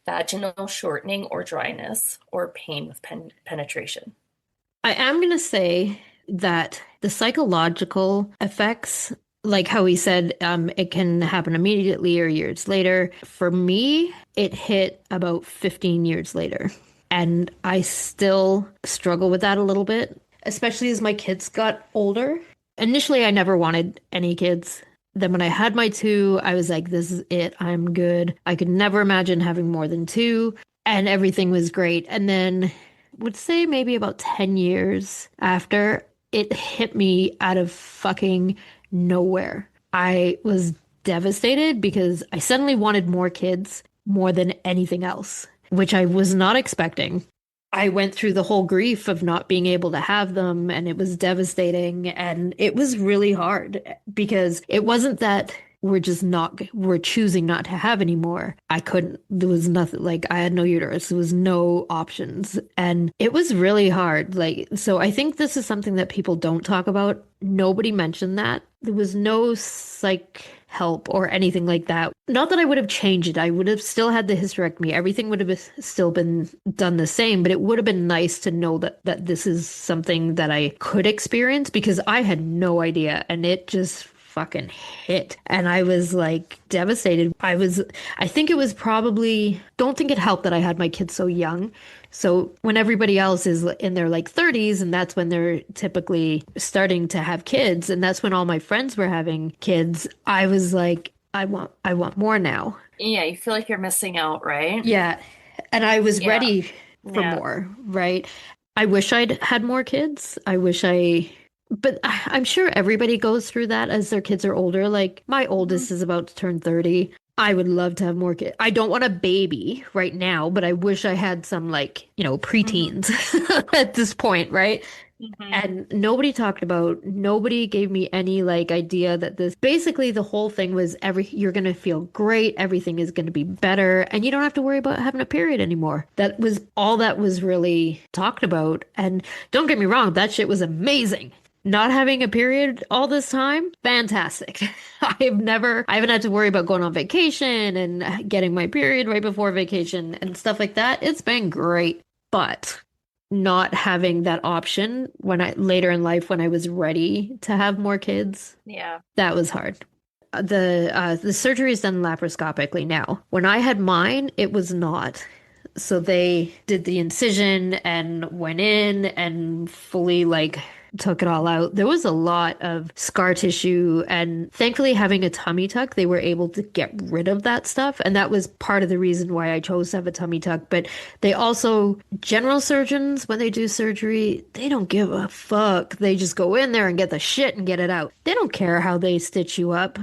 vaginal shortening or dryness, or pain with penetration. I am going to say that the psychological effects, like how he said, it can happen immediately or years later. For me, it hit about 15 years later. And I still struggle with that a little bit, especially as my kids got older. Initially, I never wanted any kids. Then when I had my two, I was like, this is it. I'm good. I could never imagine having more than two. And everything was great. And then would say maybe about 10 years after, it hit me out of fucking nowhere. I was devastated because I suddenly wanted more kids more than anything else, which I was not expecting. I went through the whole grief of not being able to have them, and it was devastating. And it was really hard because it wasn't that we're choosing not to have anymore. I couldn't, there was nothing, like I had no uterus, there was no options. And it was really hard. So I think this is something that people don't talk about. Nobody mentioned that. There was no help or anything like that. Not that I would have changed it. I would have still had the hysterectomy. Everything would have still been done the same, but it would have been nice to know that this is something that I could experience because I had no idea and it just fucking hit. And I was like devastated. I think it was probably, don't think it helped that I had my kids so young. So when everybody else is in their like 30s and that's when they're typically starting to have kids and that's when all my friends were having kids, I was like, I want more now. Yeah, you feel like you're missing out, right? Yeah. And I was Yeah. ready for Yeah. more, right? I wish I'd had more kids. But I'm sure everybody goes through that as their kids are older. Like my Mhm. oldest is about to turn 30. I would love to have more kids. I don't want a baby right now, but I wish I had some like, Mhm. preteens at this point, right? Mhm. And nobody gave me any like idea that this basically the whole thing was you're gonna feel great, everything is gonna be better, and you don't have to worry about having a period anymore. That was all that was really talked about. And don't get me wrong, that shit was amazing. Not having a period all this time, fantastic. I haven't had to worry about going on vacation and getting my period right before vacation and stuff like that. It's been great. But not having that option when I later in life when I was ready to have more kids, Yeah. that was hard. The surgery is done laparoscopically now. When I had mine, it was not. So they did the incision and went in and fully like took it all out. There was a lot of scar tissue, and thankfully having a tummy tuck, they were able to get rid of that stuff. And that was part of the reason why I chose to have a tummy tuck. But they also, general surgeons, when they do surgery, they don't give a fuck. They just go in there and get the shit and get it out. They don't care how they stitch you up.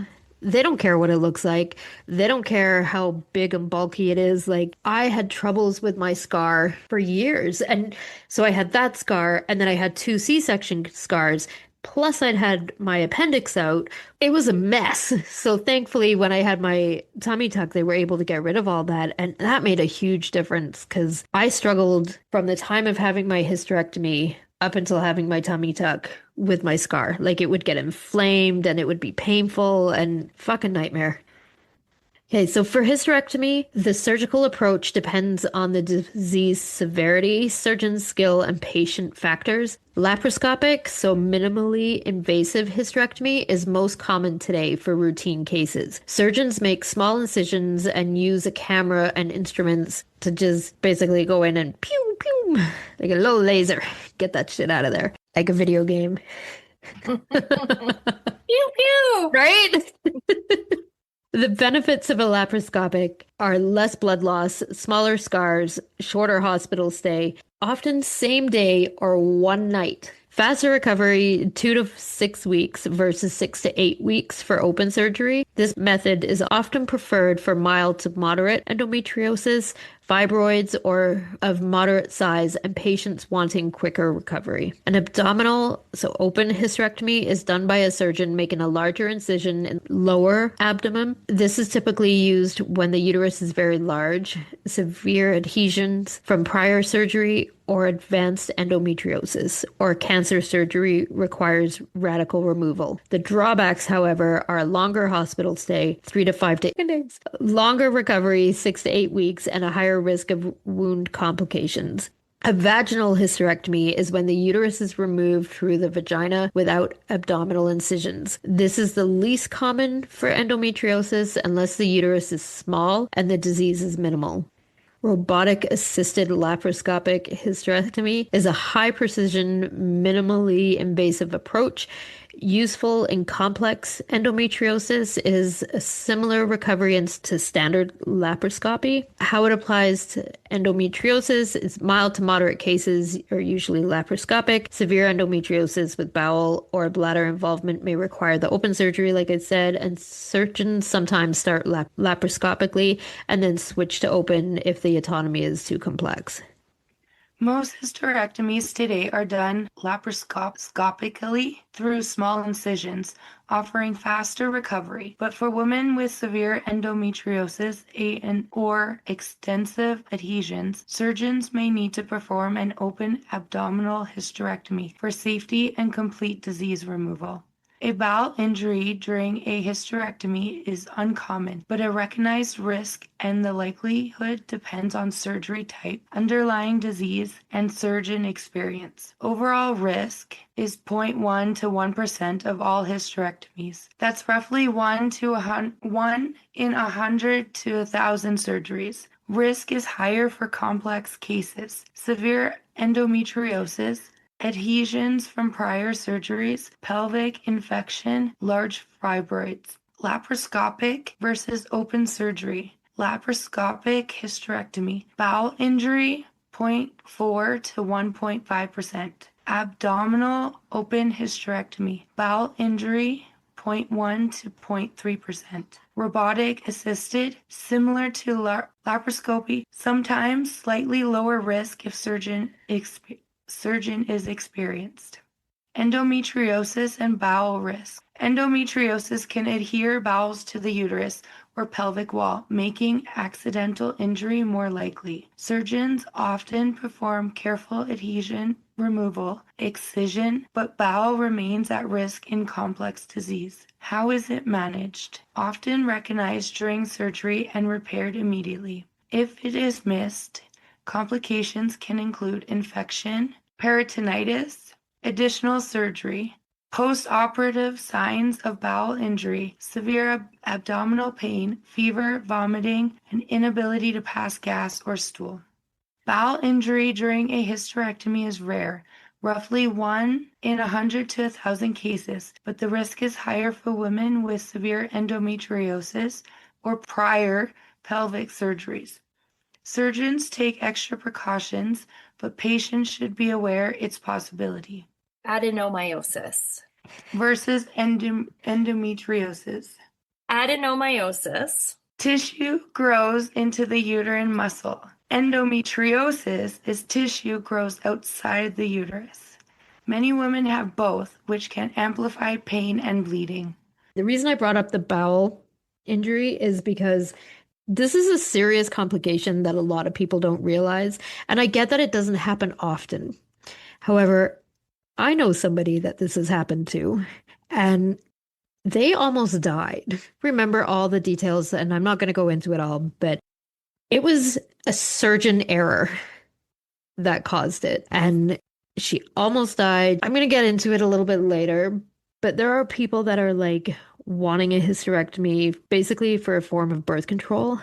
They don't care what it looks like. They don't care how big and bulky it is. Like, I had troubles with my scar for years. And so I had that scar, and then I had two C-section scars. Plus, I'd had my appendix out. It was a mess. So, thankfully, when I had my tummy tuck, they were able to get rid of all that. And that made a huge difference because I struggled from the time of having my hysterectomy up until having my tummy tuck with my scar. Like it would get inflamed and it would be painful and fucking nightmare. Okay, so for hysterectomy, the surgical approach depends on the disease severity, surgeon skill, and patient factors. Laparoscopic, so minimally invasive hysterectomy, is most common today for routine cases. Surgeons make small incisions and use a camera and instruments to just basically go in and pew, pew, like a little laser, get that shit out of there, like a video game. Pew pew. Right? The benefits of a laparoscopic are less blood loss, smaller scars, shorter hospital stay, often same day or one night. Faster recovery, 2 to 6 weeks versus 6 to 8 weeks for open surgery. This method is often preferred for mild to moderate endometriosis, fibroids, or of moderate size, and patients wanting quicker recovery. An abdominal, so open hysterectomy, is done by a surgeon making a larger incision in lower abdomen. This is typically used when the uterus is very large, severe adhesions from prior surgery, or advanced endometriosis, or cancer surgery requires radical removal. The drawbacks, however, are a longer hospital stay, 3 to 5 days, longer recovery, 6 to 8 weeks, and a higher risk of wound complications. A vaginal hysterectomy is when the uterus is removed through the vagina without abdominal incisions. This is the least common for endometriosis unless the uterus is small and the disease is minimal. Robotic assisted laparoscopic hysterectomy is a high precision, minimally invasive approach. Useful in complex endometriosis is a similar recovery to standard laparoscopy. How it applies to endometriosis is mild to moderate cases are usually laparoscopic. Severe endometriosis with bowel or bladder involvement may require the open surgery, like I said, and surgeons sometimes start laparoscopically and then switch to open if the anatomy is too complex. Most hysterectomies today are done laparoscopically through small incisions, offering faster recovery. But for women with severe endometriosis or extensive adhesions, surgeons may need to perform an open abdominal hysterectomy for safety and complete disease removal. A bowel injury during a hysterectomy is uncommon, but a recognized risk and the likelihood depends on surgery type, underlying disease, and surgeon experience. Overall risk is 0.1 to 1% of all hysterectomies. That's roughly 1 in 100 to 1,000 surgeries. Risk is higher for complex cases, severe endometriosis, adhesions from prior surgeries, pelvic infection, large fibroids, laparoscopic versus open surgery, laparoscopic hysterectomy, bowel injury 0.4 to 1.5%, abdominal open hysterectomy, bowel injury 0.1 to 0.3%. Robotic assisted, similar to laparoscopy, sometimes slightly lower risk if surgeon is experienced. Endometriosis and bowel risk. Endometriosis can adhere bowels to the uterus or pelvic wall, making accidental injury more likely. Surgeons often perform careful adhesion removal, excision, but bowel remains at risk in complex disease. How is it managed? Often recognized during surgery and repaired immediately. If it is missed, complications can include infection, peritonitis, additional surgery, post-operative signs of bowel injury, severe abdominal pain, fever, vomiting, and inability to pass gas or stool. Bowel injury during a hysterectomy is rare, roughly 1 in 100 to 1,000 cases, but the risk is higher for women with severe endometriosis or prior pelvic surgeries. Surgeons take extra precautions, but patients should be aware its possibility. Adenomyosis. Versus endometriosis. Adenomyosis. Tissue grows into the uterine muscle. Endometriosis is tissue grows outside the uterus. Many women have both, which can amplify pain and bleeding. The reason I brought up the bowel injury is because this is a serious complication that a lot of people don't realize. And I get that it doesn't happen often. However, I know somebody that this has happened to, and they almost died. Remember all the details, and I'm not going to go into it all, but it was a surgeon error that caused it. And she almost died. I'm going to get into it a little bit later, but there are people that are like wanting a hysterectomy basically for a form of birth control.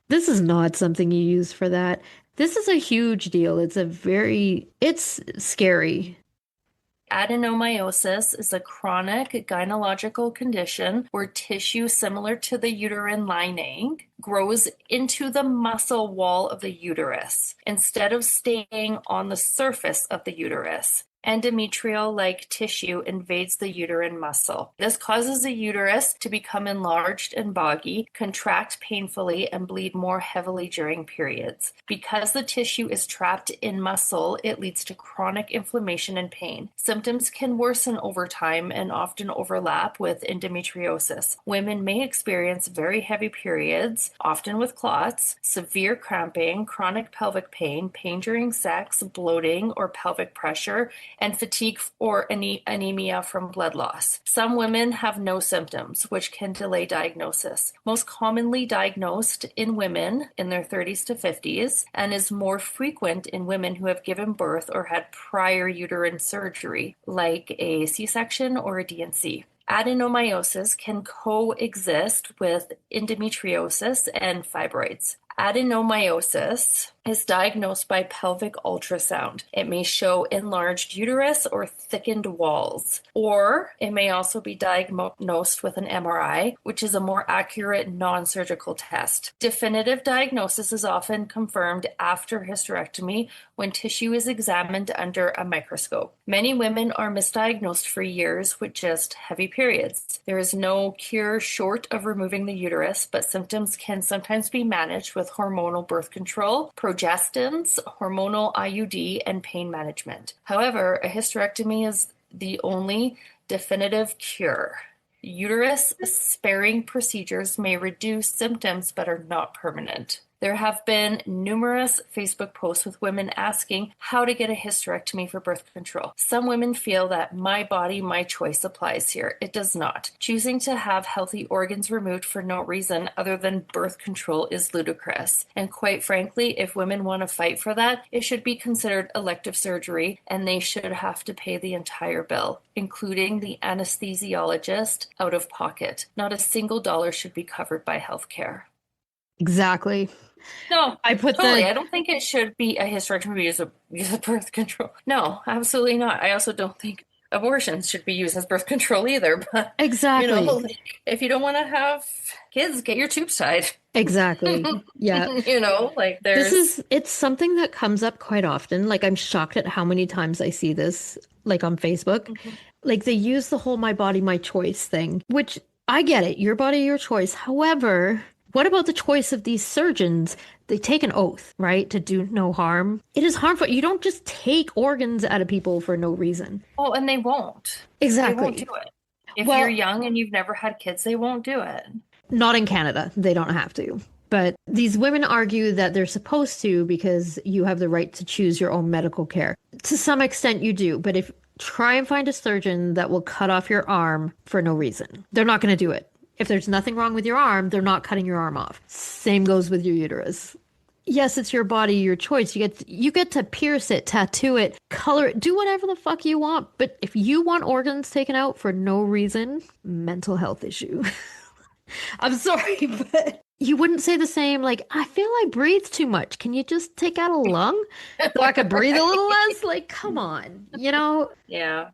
This is not something you use for that. This is a huge deal. It's scary. Adenomyosis is a chronic gynecological condition where tissue similar to the uterine lining grows into the muscle wall of the uterus instead of staying on the surface of the uterus. Endometrial-like tissue invades the uterine muscle. This causes the uterus to become enlarged and boggy, contract painfully, and bleed more heavily during periods. Because the tissue is trapped in muscle, it leads to chronic inflammation and pain. Symptoms can worsen over time and often overlap with endometriosis. Women may experience very heavy periods, often with clots, severe cramping, chronic pelvic pain, pain during sex, bloating or pelvic pressure, and fatigue or anemia from blood loss. Some women have no symptoms, which can delay diagnosis. Most commonly diagnosed in women in their 30s to 50s, and is more frequent in women who have given birth or had prior uterine surgery, like a C-section or a D&C. Adenomyosis can coexist with endometriosis and fibroids. Adenomyosis is diagnosed by pelvic ultrasound. It may show enlarged uterus or thickened walls, or it may also be diagnosed with an MRI, which is a more accurate non-surgical test. Definitive diagnosis is often confirmed after hysterectomy when tissue is examined under a microscope. Many women are misdiagnosed for years with just heavy periods. There is no cure short of removing the uterus, but symptoms can sometimes be managed with hormonal birth control, progestins, hormonal IUD, and pain management. However, a hysterectomy is the only definitive cure. Uterus sparing procedures may reduce symptoms but are not permanent. There have been numerous Facebook posts with women asking how to get a hysterectomy for birth control. Some women feel that my body, my choice applies here. It does not. Choosing to have healthy organs removed for no reason other than birth control is ludicrous. And quite frankly, if women want to fight for that, it should be considered elective surgery and they should have to pay the entire bill, including the anesthesiologist out of pocket. Not a single dollar should be covered by healthcare. Exactly. No, I put totally. the I don't think it should be a hysterectomy use of birth control. No, absolutely not. I also don't think abortions should be used as birth control either. But, exactly. like, if you don't want to have kids, get your tubes tied. Exactly. Yeah. Like It's something that comes up quite often. Like I'm shocked at how many times I see this, like on Facebook. Mhm. Like they use the whole my body, my choice thing, which I get it. Your body, your choice. However, what about the choice of these surgeons? They take an oath, right, to do no harm. It is harmful. You don't just take organs out of people for no reason. Oh, and they won't. They won't Exactly. do it. If you're Well, young and you've never had kids, they won't do it. not in Canada. They don't have to. But these women argue that they're supposed to because you have the right to choose your own medical care. To some extent, you do. But if try and find a surgeon that will cut off your arm for no reason, they're not going to do it. If there's nothing wrong with your arm, they're not cutting your arm off. Same goes with your uterus. Yes, it's your body, your choice. You get to pierce it, tattoo it, color it, do whatever the fuck you want. But if you want organs taken out for no reason, mental health issue. I'm sorry, but you wouldn't say the same, like, I feel I breathe too much. Can you just take out a lung so I could breathe a little less? Like, come on, Yeah.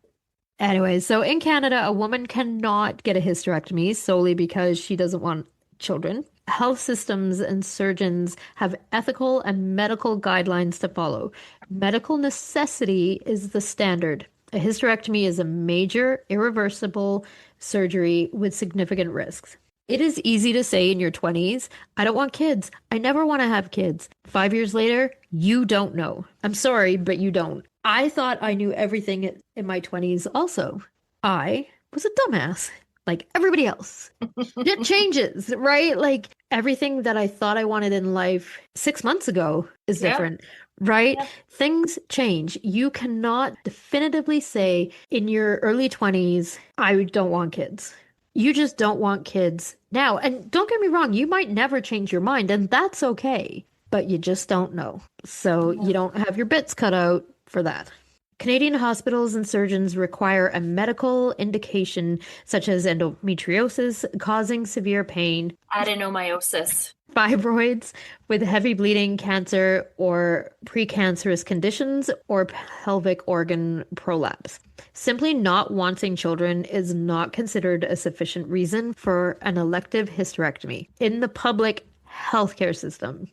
Anyway, so in Canada, a woman cannot get a hysterectomy solely because she doesn't want children. Health systems and surgeons have ethical and medical guidelines to follow. Medical necessity is the standard. A hysterectomy is a major, irreversible surgery with significant risks. It is easy to say in your 20s, I don't want kids. I never want to have kids. 5 years later, you don't know. I'm sorry, but you don't. I thought I knew everything in my 20s also. I was a dumbass, like everybody else. It changes, right? Like everything that I thought I wanted in life 6 months ago is Yeah. different, right? Yeah. Things change. You cannot definitively say in your early 20s, I don't want kids. You just don't want kids now. And don't get me wrong, you might never change your mind, and that's okay, but you just don't know. So you don't have your bits cut out for that. Canadian hospitals and surgeons require a medical indication such as endometriosis causing severe pain, Adenomyosis. fibroids with heavy bleeding, cancer, or precancerous conditions, or pelvic organ prolapse. Simply not wanting children is not considered a sufficient reason for an elective hysterectomy in the public healthcare system.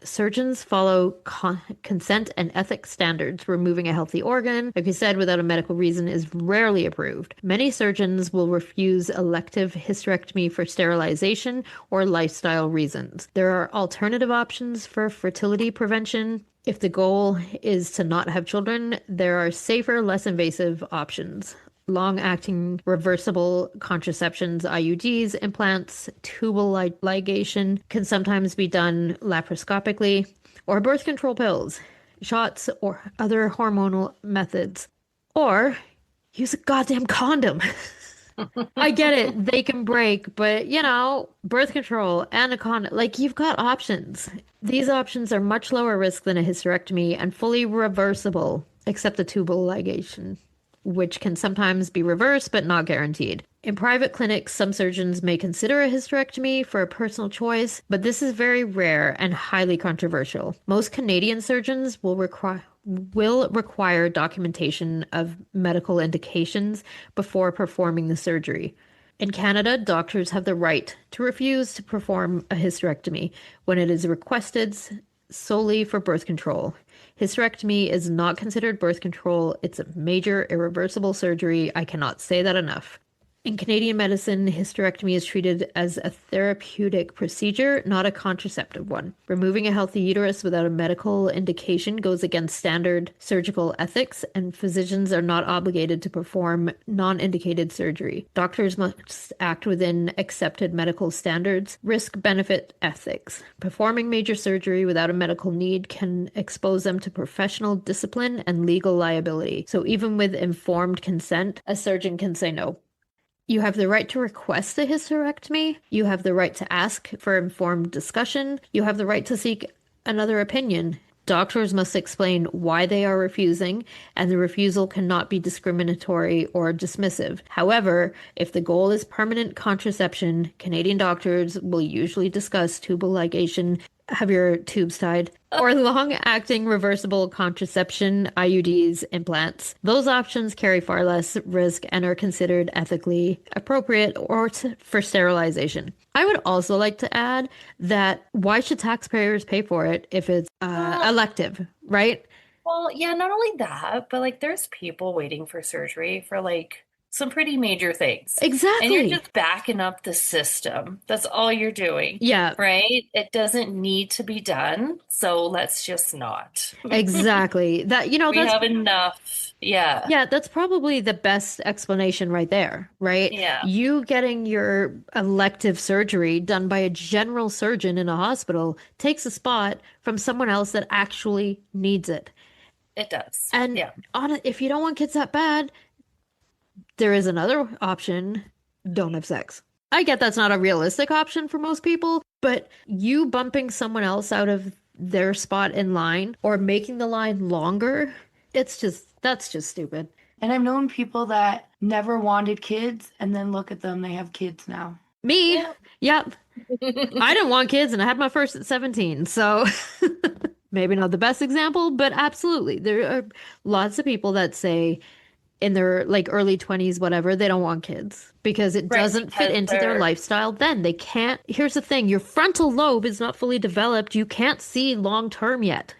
Surgeons follow consent and ethics standards. Removing a healthy organ, like we said, without a medical reason is rarely approved. Many surgeons will refuse elective hysterectomy for sterilization or lifestyle reasons. There are alternative options for fertility prevention. If the goal is to not have children, there are safer, less invasive options. Long-acting reversible contraceptions, IUDs, implants, tubal ligation can sometimes be done laparoscopically, or birth control pills, shots, or other hormonal methods. Or use a goddamn condom. I get it, they can break, but birth control and a condom, like you've got options. These options are much lower risk than a hysterectomy and fully reversible, except the tubal ligation, which can sometimes be reversed but not guaranteed. In private clinics, some surgeons may consider a hysterectomy for a personal choice, but this is very rare and highly controversial. Most Canadian surgeons will require documentation of medical indications before performing the surgery. In Canada, doctors have the right to refuse to perform a hysterectomy when it is requested solely for birth control. Hysterectomy is not considered birth control. It's a major irreversible surgery. I cannot say that enough. In Canadian medicine, hysterectomy is treated as a therapeutic procedure, not a contraceptive one. Removing a healthy uterus without a medical indication goes against standard surgical ethics, and physicians are not obligated to perform non-indicated surgery. Doctors must act within accepted medical standards, risk-benefit ethics. Performing major surgery without a medical need can expose them to professional discipline and legal liability. So even with informed consent, a surgeon can say no. You have the right to request a hysterectomy. You have the right to ask for informed discussion. You have the right to seek another opinion. Doctors must explain why they are refusing, and the refusal cannot be discriminatory or dismissive. However, if the goal is permanent contraception, Canadian doctors will usually discuss tubal ligation, have your tubes tied, or long-acting reversible contraception, IUDs, implants. Those options carry far less risk and are considered ethically appropriate for sterilization. I would also like to add that why should taxpayers pay for it if it's elective, right? Well, yeah, not only that, but like there's people waiting for surgery for like some pretty major things. And you're Exactly. just backing up the system. That's all you're doing, Yeah, right? It doesn't need to be done, so let's just not. exactly. We have enough. Yeah. Yeah, that's probably the best explanation right there, right? Yeah, You getting your elective surgery done by a general surgeon in a hospital takes a spot from someone else that actually needs it. it does. And Yeah. if you don't want kids that bad, there is another option. Don't have sex. I get that's not a realistic option for most people, but you bumping someone else out of their spot in line or making the line longer, that's just stupid. And I've known people that never wanted kids, and then look at them, they have kids now. Me, Yeah. yep. I didn't want kids and I had my first at 17, so maybe not the best example, but absolutely. There are lots of people that say in their like early 20s, whatever, they don't want kids because it Right, doesn't fit because into their they're lifestyle. Then they can't. Here's the thing, your frontal lobe is not fully developed. You can't see long term yet.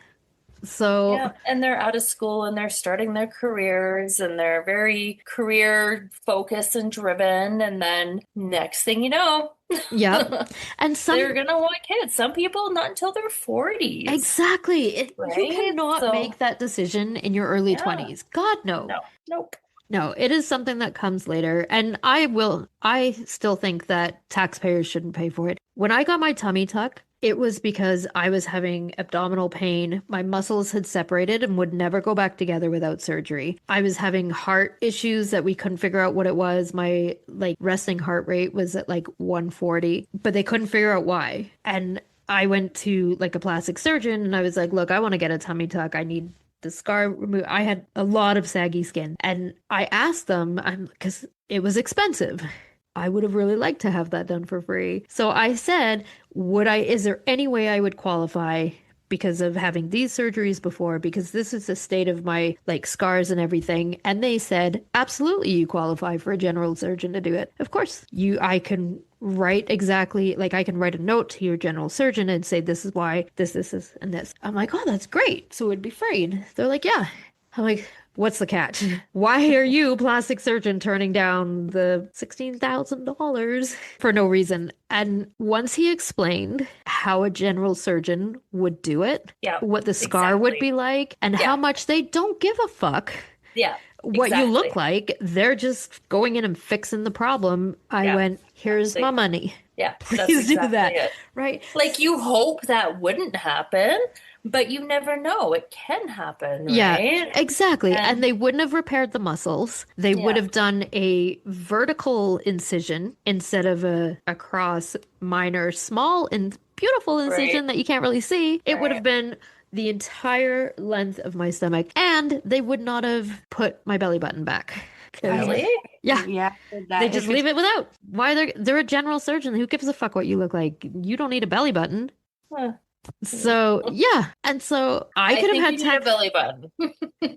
So, yeah, and they're out of school and they're starting their careers and they're very career focused and driven. And then next thing you know, yep. And they're some gonna want kids. Some people not until their 40s, exactly, you right? cannot make So, that decision in your early yeah, 20s. God, no. no, nope. No, it is something that comes later. And I still think that taxpayers shouldn't pay for it. When I got my tummy tuck, it was because I was having abdominal pain. My muscles had separated and would never go back together without surgery. I was having heart issues that we couldn't figure out what it was. My like resting heart rate was at like 140, but they couldn't figure out why. And I went to like a plastic surgeon and I was like, look, I want to get a tummy tuck. I need the scar removed. I had a lot of saggy skin, and I asked them, because it was expensive. I would have really liked to have that done for free. So I said, is there any way I would qualify because of having these surgeries before? Because this is the state of my like scars and everything. And they said, absolutely, you qualify for a general surgeon to do it. Of course, I can write exactly like I can write a note to your general surgeon and say, this is why this, and this. I'm like, oh, that's great. So it'd be free. And they're like, yeah. I'm like, what's the catch? Why are you, plastic surgeon, turning down the $16,000 for no reason? And once he explained how a general surgeon would do it, Yeah, what the scar would exactly. be like, and how Yeah, much they don't give a fuck yeah, what you look exactly. like, they're just going in and fixing the problem. I Yeah, went, here's my money. yeah, that's Please do exactly that. it. Right? Like you hope that wouldn't happen, but you never know. It can happen, Yeah, right? exactly. And And they wouldn't have repaired the muscles. They would yeah, have done a vertical incision instead of a cross minor small and beautiful right, incision that you can't really see. It would have right. been the entire length of my stomach, and they would not have put my belly button back. 'Cause, Really? yeah, Yeah, they that just if it's leave it without. Why they're a general surgeon. Who gives a fuck what you look like? You don't need a belly button. Huh. So, yeah. And so I I could have think had you need a tax, belly button.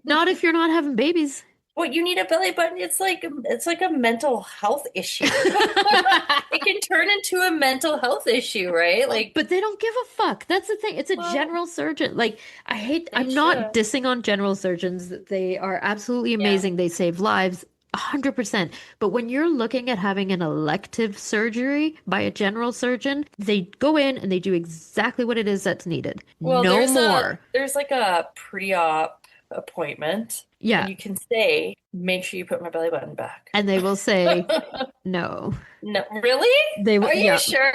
not if you're not having babies. What you need a belly button? It's like a mental health issue. It can turn into a mental health issue, right? Oh, Like, but they don't give a fuck. That's the thing. It's a well, general surgeon. Like, they I'm not should. dissing on general surgeons. They are absolutely Yeah. amazing. They save lives. 100%. But when you're looking at having an elective surgery by a general surgeon, they go in and they do exactly what it is that's needed. Well, No more. there's like a pre-op appointment, and Yeah. you can say, make sure you put my belly button back. And they will say, no. No, really? They will, Are you yeah. sure?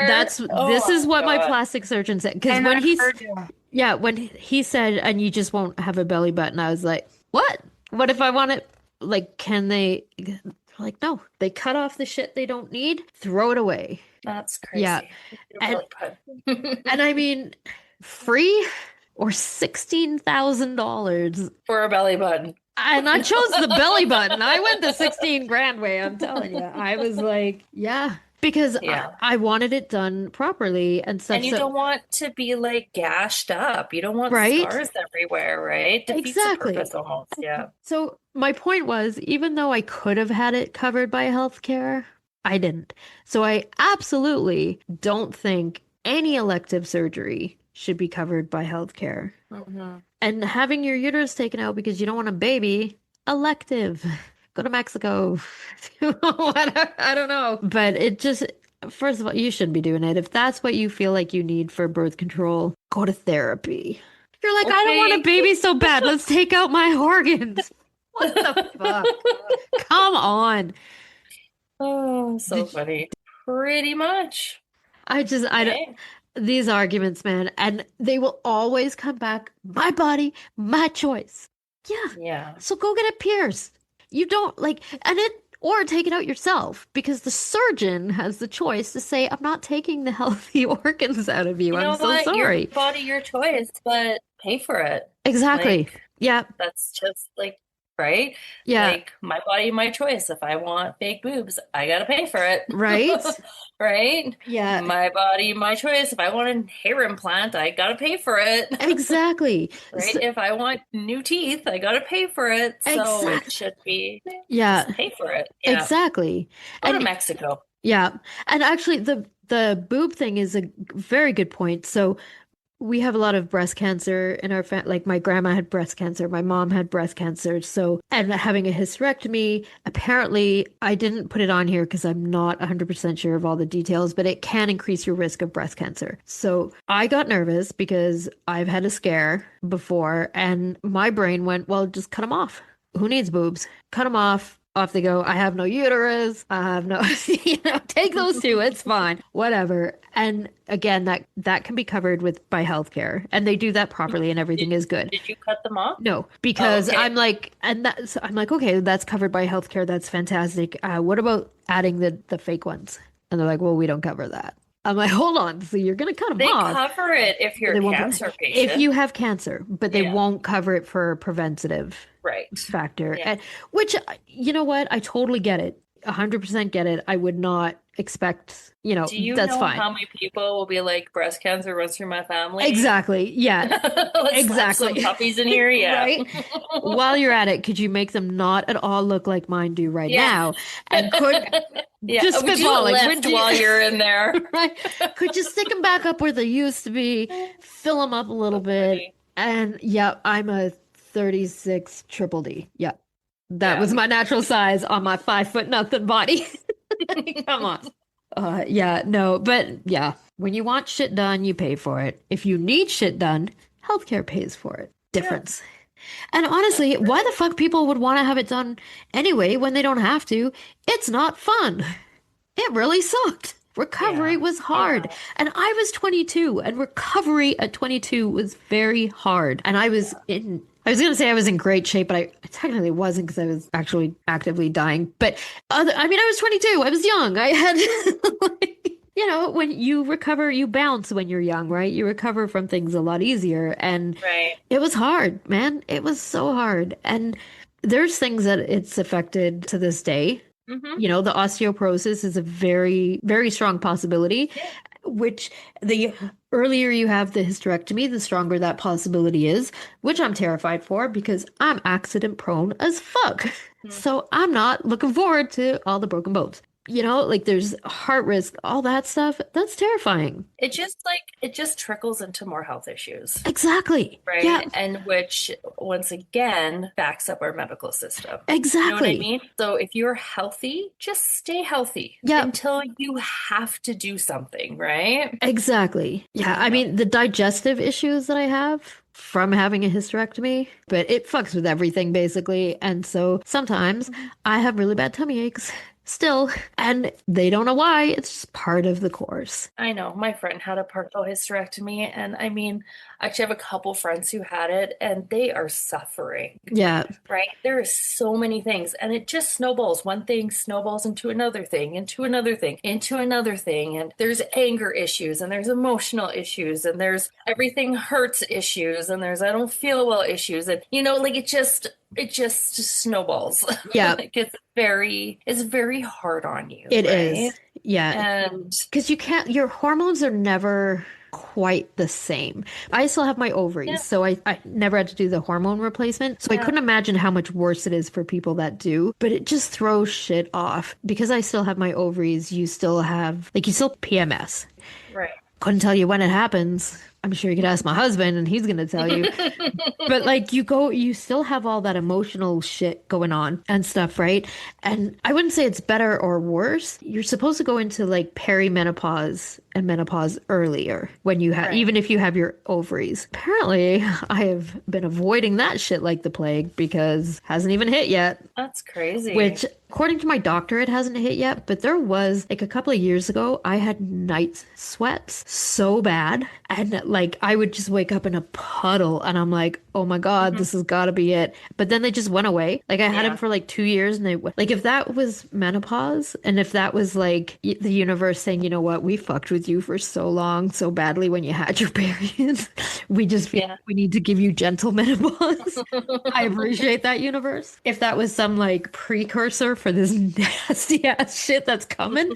Oh This is my what my God. plastic surgeon said. Because And when I've he's, heard you. yeah, when he said, and you just won't have a belly button, I was like, what? What if I want it? Like, can they? Like, no, they cut off the shit they don't need, throw it away. That's Yeah. crazy. Your And belly button. and I mean, free or $16,000. For a belly button. And I chose the belly button. I went the 16 grand way, I'm telling you. I was like, yeah, because Yeah. I wanted it done properly and stuff. And you So, don't want to be like gashed up. You don't want right? scars everywhere, right? Defeats the Exactly. purpose almost. Yeah. So my point was, even though I could have had it covered by healthcare, I didn't. So I absolutely don't think any elective surgery should be covered by healthcare. Hmm. And having your uterus taken out because you don't want a baby, elective. Go to Mexico. Whatever. I don't know. But it just, first of all, you shouldn't be doing it. If that's what you feel like you need for birth control, go to therapy. You're like, I don't want a Okay. baby so bad. Let's take out my organs. What the fuck? Come on. Oh, so funny. Pretty much. I don't, Okay. these arguments, man, and they will always come back. My body, my choice. Yeah. Yeah. So go get it pierced. You don't like, and it, or take it out yourself because the surgeon has the choice to say, I'm not taking the healthy organs out of you. You I'm know so what? Your sorry. body, your choice, but pay for it. Exactly. Like, Yeah. that's just like, right? Yeah. Like, my body, my choice. If I want fake boobs, I gotta pay for it. Right? Right? Yeah. My body, my choice. If I want a hair implant, I gotta pay for it. Exactly. Right? So- If I want new teeth, I gotta pay for it. So it exactly. should be Yeah. just pay for it. Yeah. Exactly. Go to And Mexico. yeah. And actually the boob thing is a very good point. So we have a lot of breast cancer in our family. Like my grandma had breast cancer, my mom had breast cancer. So, and having a hysterectomy, apparently, I didn't put it on here because I'm not 100% sure of all the details, but it can increase your risk of breast cancer. So I got nervous because I've had a scare before, and my brain went, well, just cut them off. Who needs boobs? Cut them off. Off they go. I have no uterus. I have no, take those two. It's fine. Whatever. And again, that can be covered with by healthcare, and they do that properly, and everything is good. Did you cut them off? No, because okay. I'm like, and that's I'm like, okay, that's covered by healthcare. That's fantastic. What about adding the fake ones? And they're like, well, we don't cover that. I'm like, hold on. So you're gonna cut them They off? cover it if you're They a won't cancer if patient. you have cancer, but they Yeah. won't cover it for preventative Right. factor. Yeah. And, which, you know what? I totally get it. 100% get it. I would not expect, Do you that's know fine. how many people will be like, breast cancer runs through my family? Exactly. Yeah. Let's slap Exactly. some puppies in here. Yeah. Right? While you're at it, could you make them not at all look like mine do right Yeah. now? And could Yeah. just Do a spitballing. lift while you're in there. Right? Could you stick them back up where they used to be, fill them up a little bit, funny. and yeah, I'm a 36 triple D. Yeah. That Yeah. was my natural size on my 5 foot nothing body. Come on. Yeah, no, but yeah, when you want shit done, you pay for it. If you need shit done, healthcare pays for it. Difference. And honestly, why the fuck people would want to have it done anyway when they don't have to? It's not fun. It really sucked. Recovery Yeah. was hard. Yeah. And I was 22, and recovery at 22 was very hard. And I was going to say I was in great shape, but I technically wasn't because I was actually actively dying. But I was 22. I was young. I had, when you recover, you bounce when you're young, right? You recover from things a lot easier. And Right. it was hard, man. It was so hard. And there's things that it's affected to this day. Mm-hmm. The osteoporosis is a very, very strong possibility, which the earlier you have the hysterectomy, the stronger that possibility is, which I'm terrified for because I'm accident prone as fuck. So I'm not looking forward to all the broken bones. like there's heart risk, all that stuff. That's terrifying. It just trickles into more health issues. Exactly. Yeah, Right? And which, once again, backs up our medical system. You know what I exactly. mean? So if you're healthy, just stay healthy Yeah, until you have to do something, right? exactly. Yeah, You I know? mean, the digestive issues that I have from having a hysterectomy, but it fucks with everything basically. And so sometimes Mhm. I have really bad tummy aches still, and they don't know why. It's just part of the course. I know my friend had a partial hysterectomy, and I mean, I actually have a couple friends who had it, and they are suffering. Yeah, Right? There are so many things, and it just snowballs. One thing snowballs into another thing, into another thing, into another thing. And there's anger issues, and there's emotional issues, and there's everything hurts issues, and there's I don't feel well issues. And like it just snowballs. yeah, Like it's very hard on you, it right? is. Yeah. And Because your hormones are never quite the same. I still have my ovaries, yeah, so I never had to do the hormone replacement. So I yeah, couldn't imagine how much worse it is for people that do, but it just throws shit off. Because I still have my ovaries, you still PMS. right. Couldn't tell you when it happens. I'm sure you could ask my husband and he's gonna tell you. But like you still have all that emotional shit going on and stuff, right? And I wouldn't say it's better or worse. You're supposed to go into like perimenopause and menopause earlier when you have, Right. even if you have your ovaries. Apparently, I have been avoiding that shit like the plague because it hasn't even hit yet. That's crazy. Which, according to my doctor, it hasn't hit yet, but there was like a couple of years ago, I had night sweats so bad. And like I would just wake up in a puddle and I'm like, oh my God, Mhm. this has got to be it. But then they just went away. Like I had him Yeah. for like 2 years and like if that was menopause and if that was like the universe saying, you know what, we fucked with you for so long, so badly when you had your period, we just feel Yeah. we need to give you gentle menopause. I appreciate that universe. If that was some like precursor for this nasty ass shit that's coming,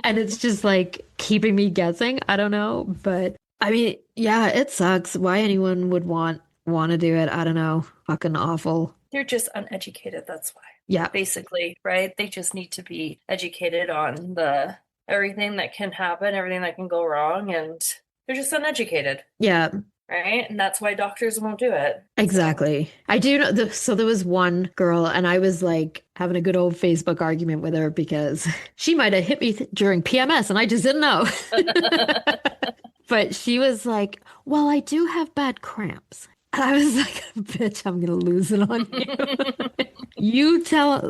and it's just like keeping me guessing, I don't know. But I mean, yeah, it sucks. Why anyone would want to do it, I don't know. Fucking awful. They're just uneducated, that's why. Yeah, Basically, right? They just need to be educated on the everything that can happen, everything that can go wrong, and they're just uneducated, yeah, right? And that's why doctors won't do it. So, exactly. I do know. So there was one girl, and I was like having a good old Facebook argument with her because she might have hit me during PMS, and I just didn't know. But she was like, "Well, I do have bad cramps." And I was like, "Bitch, I'm gonna lose it on you."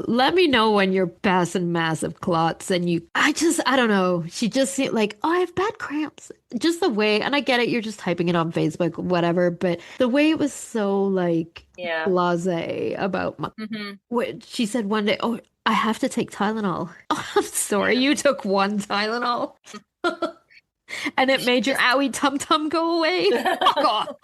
Let me know when you're passing massive clots and I don't know. She just seemed like, oh, I have bad cramps. Just the way, and I get it, you're just typing it on Facebook, whatever, but the way it was so like yeah. blasé about Hmm. what she said one day, oh, I have to take Tylenol. Oh, I'm sorry, Yeah. you took one Tylenol and it She made your just owie tum tum go away. Fuck off.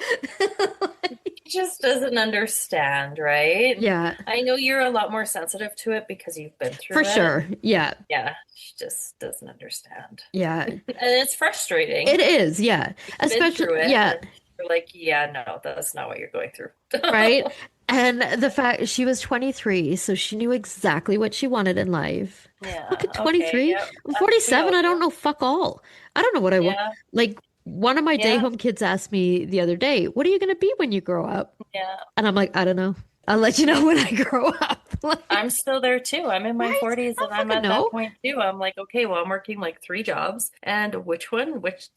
she just doesn't understand, right? Yeah, I know you're a lot more sensitive to it because you've been for through it. sure. Yeah, Yeah, she just doesn't understand. yeah. And it's It frustrating. is, yeah. You've been Especially, through it, yeah. and you're like, yeah, no, that's not what you're going through. Right? And the fact she was 23, so she knew exactly what she wanted in life. Fucking Yeah, okay, 23? yep. I'm We 47, all I do. don't know fuck all. I don't know what I want. Yeah, Like one of my day yeah, home kids asked me the other day, "What are you going to be when you grow up?" yeah. And I'm like, "I don't know. I'll let you know when I grow up." Like, I'm still there too. I'm in my right? 40s I and don't I'm fucking at that know. point too. I'm like, okay, well, I'm working like three jobs. And which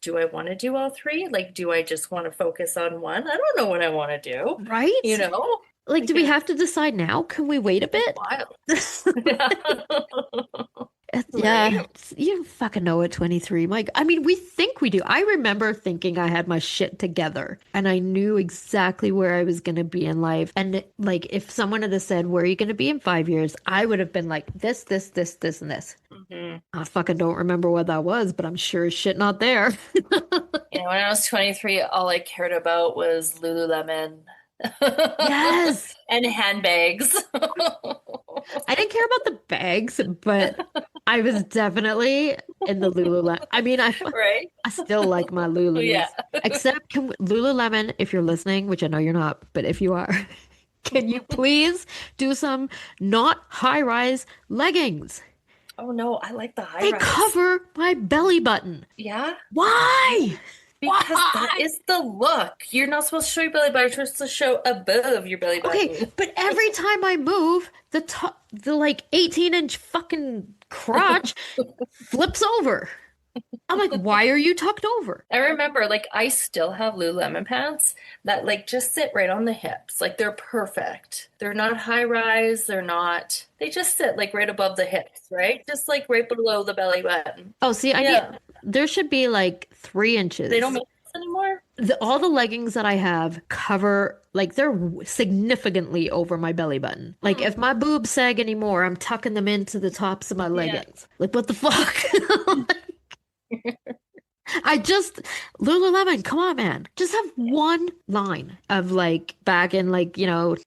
do I want to do all three? Like, do I just want to focus on one? I don't know what I want to do. You Right? know, Like, do like we have to decide now? Can we wait a it's bit? wild. Yeah. Yeah, Right? you don't fucking know at 23. Like, I mean, we think we do. I remember thinking I had my shit together and I knew exactly where I was going to be in life. And like, if someone had said, "Where are you going to be in 5 years?" I would have been like, this, and this. Hmm. I fucking don't remember what that was, but I'm sure as shit not there. When I was 23, all I cared about was Lululemon Yes. and handbags. I didn't care about the bags, but I was definitely in the Lululemon. I mean, Right? I still like my Yeah. Lulus. Except Lululemon, if you're listening, which I know you're not, but if you are, can you please do some not high-rise leggings? Oh no, I like the high They rise. cover my belly button. Yeah, Why? because that Why? is the look. You're not supposed to show your belly button, you're supposed to show above your belly Okay, button. but every time I move, the like 18-inch fucking crotch flips over. I'm like, why are you tucked over? I remember, like, I still have Lululemon pants that, like, just sit right on the hips. Like, they're perfect. They're not high rise. They just sit, like, right above the hips, right? Just, like, right below the belly button. Oh, see, Yeah. there should be like three They don't inches. make this anymore? All the leggings that I have cover, like, they're significantly over my belly button. Like, Hmm. if my boobs sag anymore, I'm tucking them into the tops of my Yeah. leggings. Like, what the fuck? I just, Lululemon, come on, man. Just have one line of like back in, like,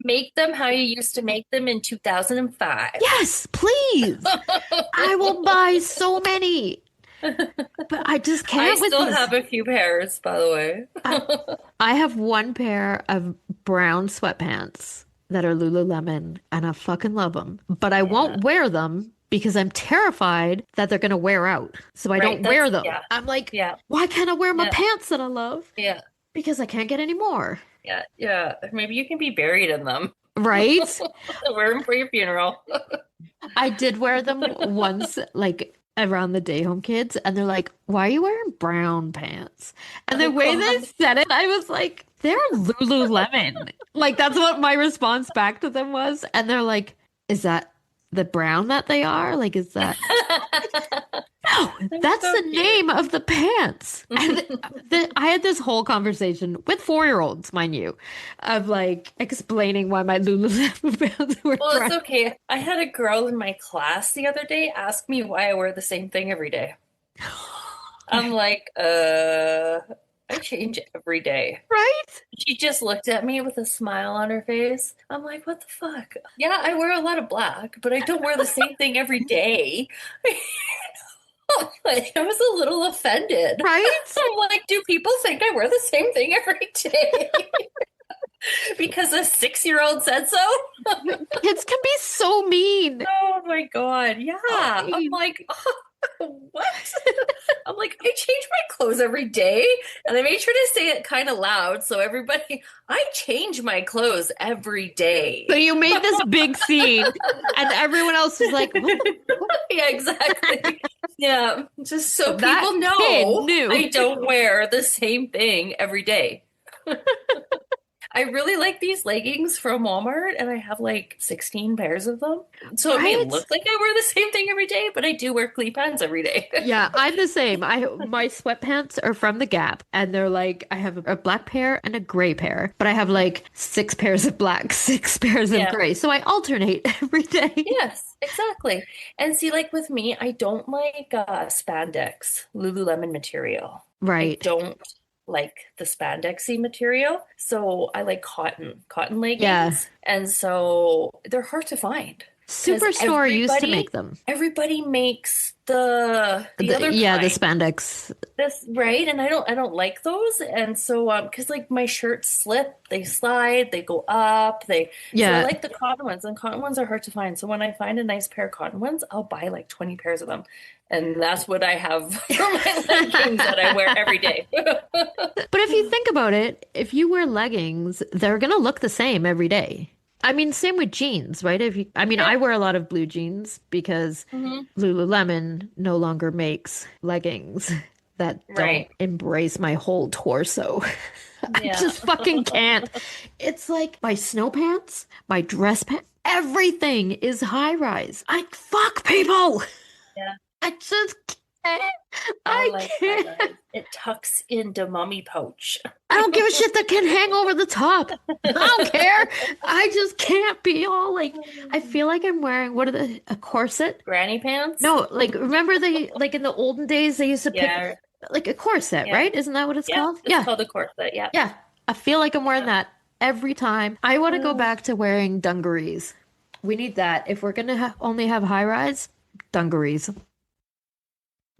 Make them how you used to make them in 2005. yes, please. I will buy so many, but I just I can't with still these. have a few pairs, by the I, way. I have one pair of brown sweatpants that are Lululemon, and I fucking love them, but I Yeah. won't wear them because I'm terrified that they're gonna wear out. So I Right. don't wear That's, them. yeah. I'm like, Yeah. why can't I wear my Yeah. pants that I love? Yeah. Because I can't get any more. Yeah. Yeah. Maybe you can be buried in them. Right? Wear them for your funeral. I did wear them once, like around the Day Home Kids, and they're like, "Why are you wearing brown pants?" And the Oh, way they God. said it, I was like, "They're Lululemon." Like that's what my response back to them was, and they're like, "Is that the brown that they are? Like, is that?" No, They're that's so the cute. name of the pants. And I had this whole conversation with 4-year-olds, mind you, of like explaining why my Lululemon pants were Well, it's brown. okay. I had a girl in my class the other day ask me why I wear the same thing every day. I'm like, I change every day. Right? She just looked at me with a smile on her face. I'm like, what the fuck? Yeah, I wear a lot of black, but I don't wear the same thing every day. Like, I was a little offended. Right? I'm like, do people think I wear the same thing every day? Because a 6-year-old said so? Kids can be so mean. Oh my God. Yeah. So I'm mean. like, what? I'm like, I change my clothes every day. And I made sure to say it kind of loud. So everybody, I change my clothes every day. So you made this big scene, and everyone else was like, what the fuck? Yeah, exactly. Yeah. Just so But that people kid know knew. I don't wear the same thing every day. I really like these leggings from Walmart, and I have like 16 pairs of them. So it may Right? look like I wear the same thing every day, but I do wear cleat pants every day. Yeah, I'm the same. My sweatpants are from the Gap, and they're like I have a black pair and a gray pair, but I have like 6 pairs of black, 6 pairs of Yeah. gray, so I alternate every day. Yes, exactly. And see, like with me, I don't like spandex, Lululemon material. I Right. don't like the spandexy material. So I like cotton Yeah. leggings. And so they're hard to find because Superstore used to make them. everybody makes the other Yeah, the kind. spandex. This right, and I don't like those, and so because like my shirts slip, they slide, they go up, so I Yeah. like the cotton ones, and cotton ones are hard to find. So when I find a nice pair of cotton ones, I'll buy like 20 pairs of them, and that's what I have for my leggings that I wear every day. But if you think about it, if you wear leggings, they're gonna look the same every day. I mean, same with jeans, right? I mean, I Yeah. wear a lot of blue jeans because Hmm. Lululemon no longer makes leggings that don't Right. embrace my whole torso. I Yeah. just fucking can't. It's like my snow pants, my dress pants, everything is high rise. I fuck people. Yeah. I just can't. I I like high can't. rise. It tucks into mommy pouch. I don't give a shit that can hang over the top. I don't care. I just can't be all like, I feel like I'm wearing, what are a corset? Granny pants? No, like, remember like in the olden days, they used to pick Yeah. like a corset, Yeah. right? Isn't that what it's Yeah. called? It's Yeah. called a corset. Yeah. Yeah. I feel like I'm wearing Yeah. that every time. I want to go Uh, back to wearing dungarees. We need that. If we're gonna only have high rise, dungarees.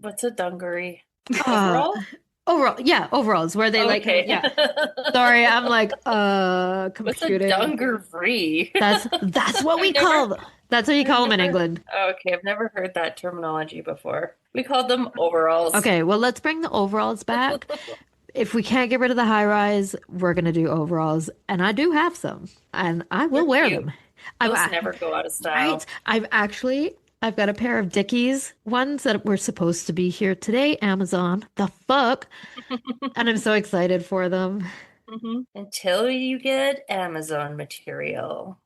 what's a dungaree? Uh, Overall? Overall, yeah, overalls where they like, Okay. yeah. Sorry, I'm like, What's a computing. dungaree? That's what we I've never call them. That's what you I've call them in never England. okay, I've never heard that terminology before. We called them overalls. Okay, well, let's bring the overalls back. If we can't get rid of the high rise, we're gonna do overalls, and I do have some, and I They're will wear cute. them. I've Those a- never go out of right. style. I've got a pair of Dickies ones that were supposed to be here today. Amazon, the fuck, and I'm so excited for them. Until you get Amazon material.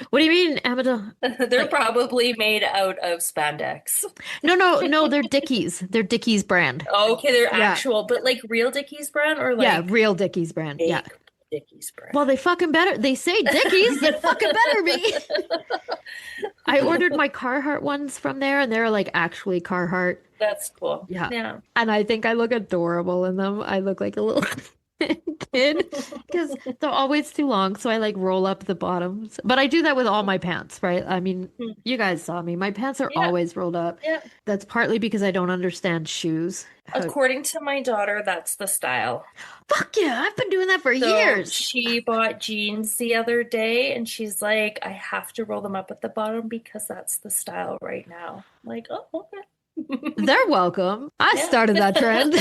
What do you mean, Amazon? They're Like, probably made out of spandex. no, no, no, they're Dickies. They're Dickies brand. Okay, they're Yeah, actual, but like real Dickies brand or yeah, like real Dickies brand. Yeah. fake Dickies Well, brand? they fucking better. They say Dickies. They fucking better be. I ordered my Carhartt ones from there, and they're like actually Carhartt. That's cool. Yeah. Yeah. And I think I look adorable in them. I look like a little kid because they're always too long. So I like roll up the bottoms. But I do that with all my pants, right? I mean, you guys saw me. My pants are Yeah. always rolled up. Yeah. That's partly because I don't understand shoes. According to my daughter, that's the style. Fuck yeah, I've been doing that for So years. she bought jeans the other day and she's like, I have to roll them up at the bottom because that's the style right now. I'm like, oh, okay. They're welcome. I Yeah. started that trend.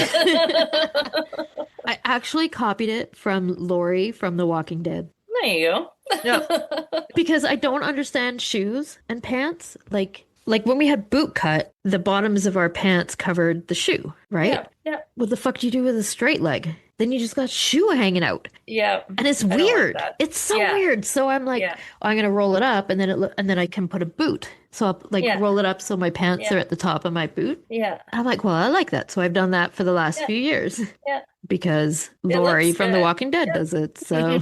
I actually copied it from Lori from The Walking Dead. There you go. Yeah. Because I don't understand shoes and pants. Like when we had boot cut, the bottoms of our pants covered the shoe, right? Yeah, yeah, What the fuck do you do with a straight leg? Then you just got shoe hanging out. yeah. And it's I don't like weird. that. It's so Yeah, weird. So I'm like, yeah, oh, I'm gonna roll it up and then and then I can put a boot. So I'll like yeah, roll it up so my pants yeah, are at the top of my boot. yeah, I'm like, well, I like that. So I've done that for the last yeah, few years yeah. because It Lori looks from The good. Walking Dead does it. So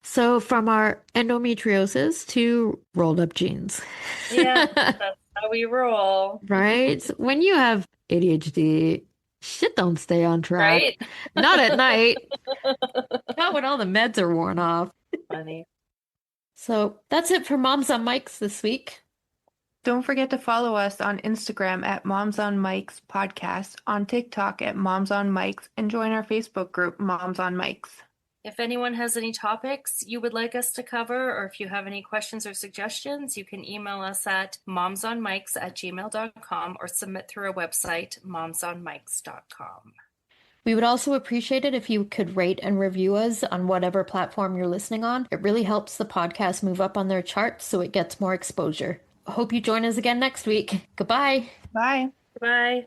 so from our endometriosis to rolled up jeans. Yeah, that's how we roll, Right? When you have ADHD, shit don't stay on track. right? Not at night. Not when all the meds are worn off. Funny. So that's it for Moms on Mics this week. Don't forget to follow us on Instagram at Moms on Mics Podcast, on TikTok at Moms on Mics, and join our Facebook group, Moms on Mics. If anyone has any topics you would like us to cover, or if you have any questions or suggestions, you can email us at momsonmics@gmail.com or submit through our website, momsonmics.com. We would also appreciate it if you could rate and review us on whatever platform you're listening on. It really helps the podcast move up on their charts so it gets more exposure. I hope you join us again next week. Goodbye. Bye. Bye.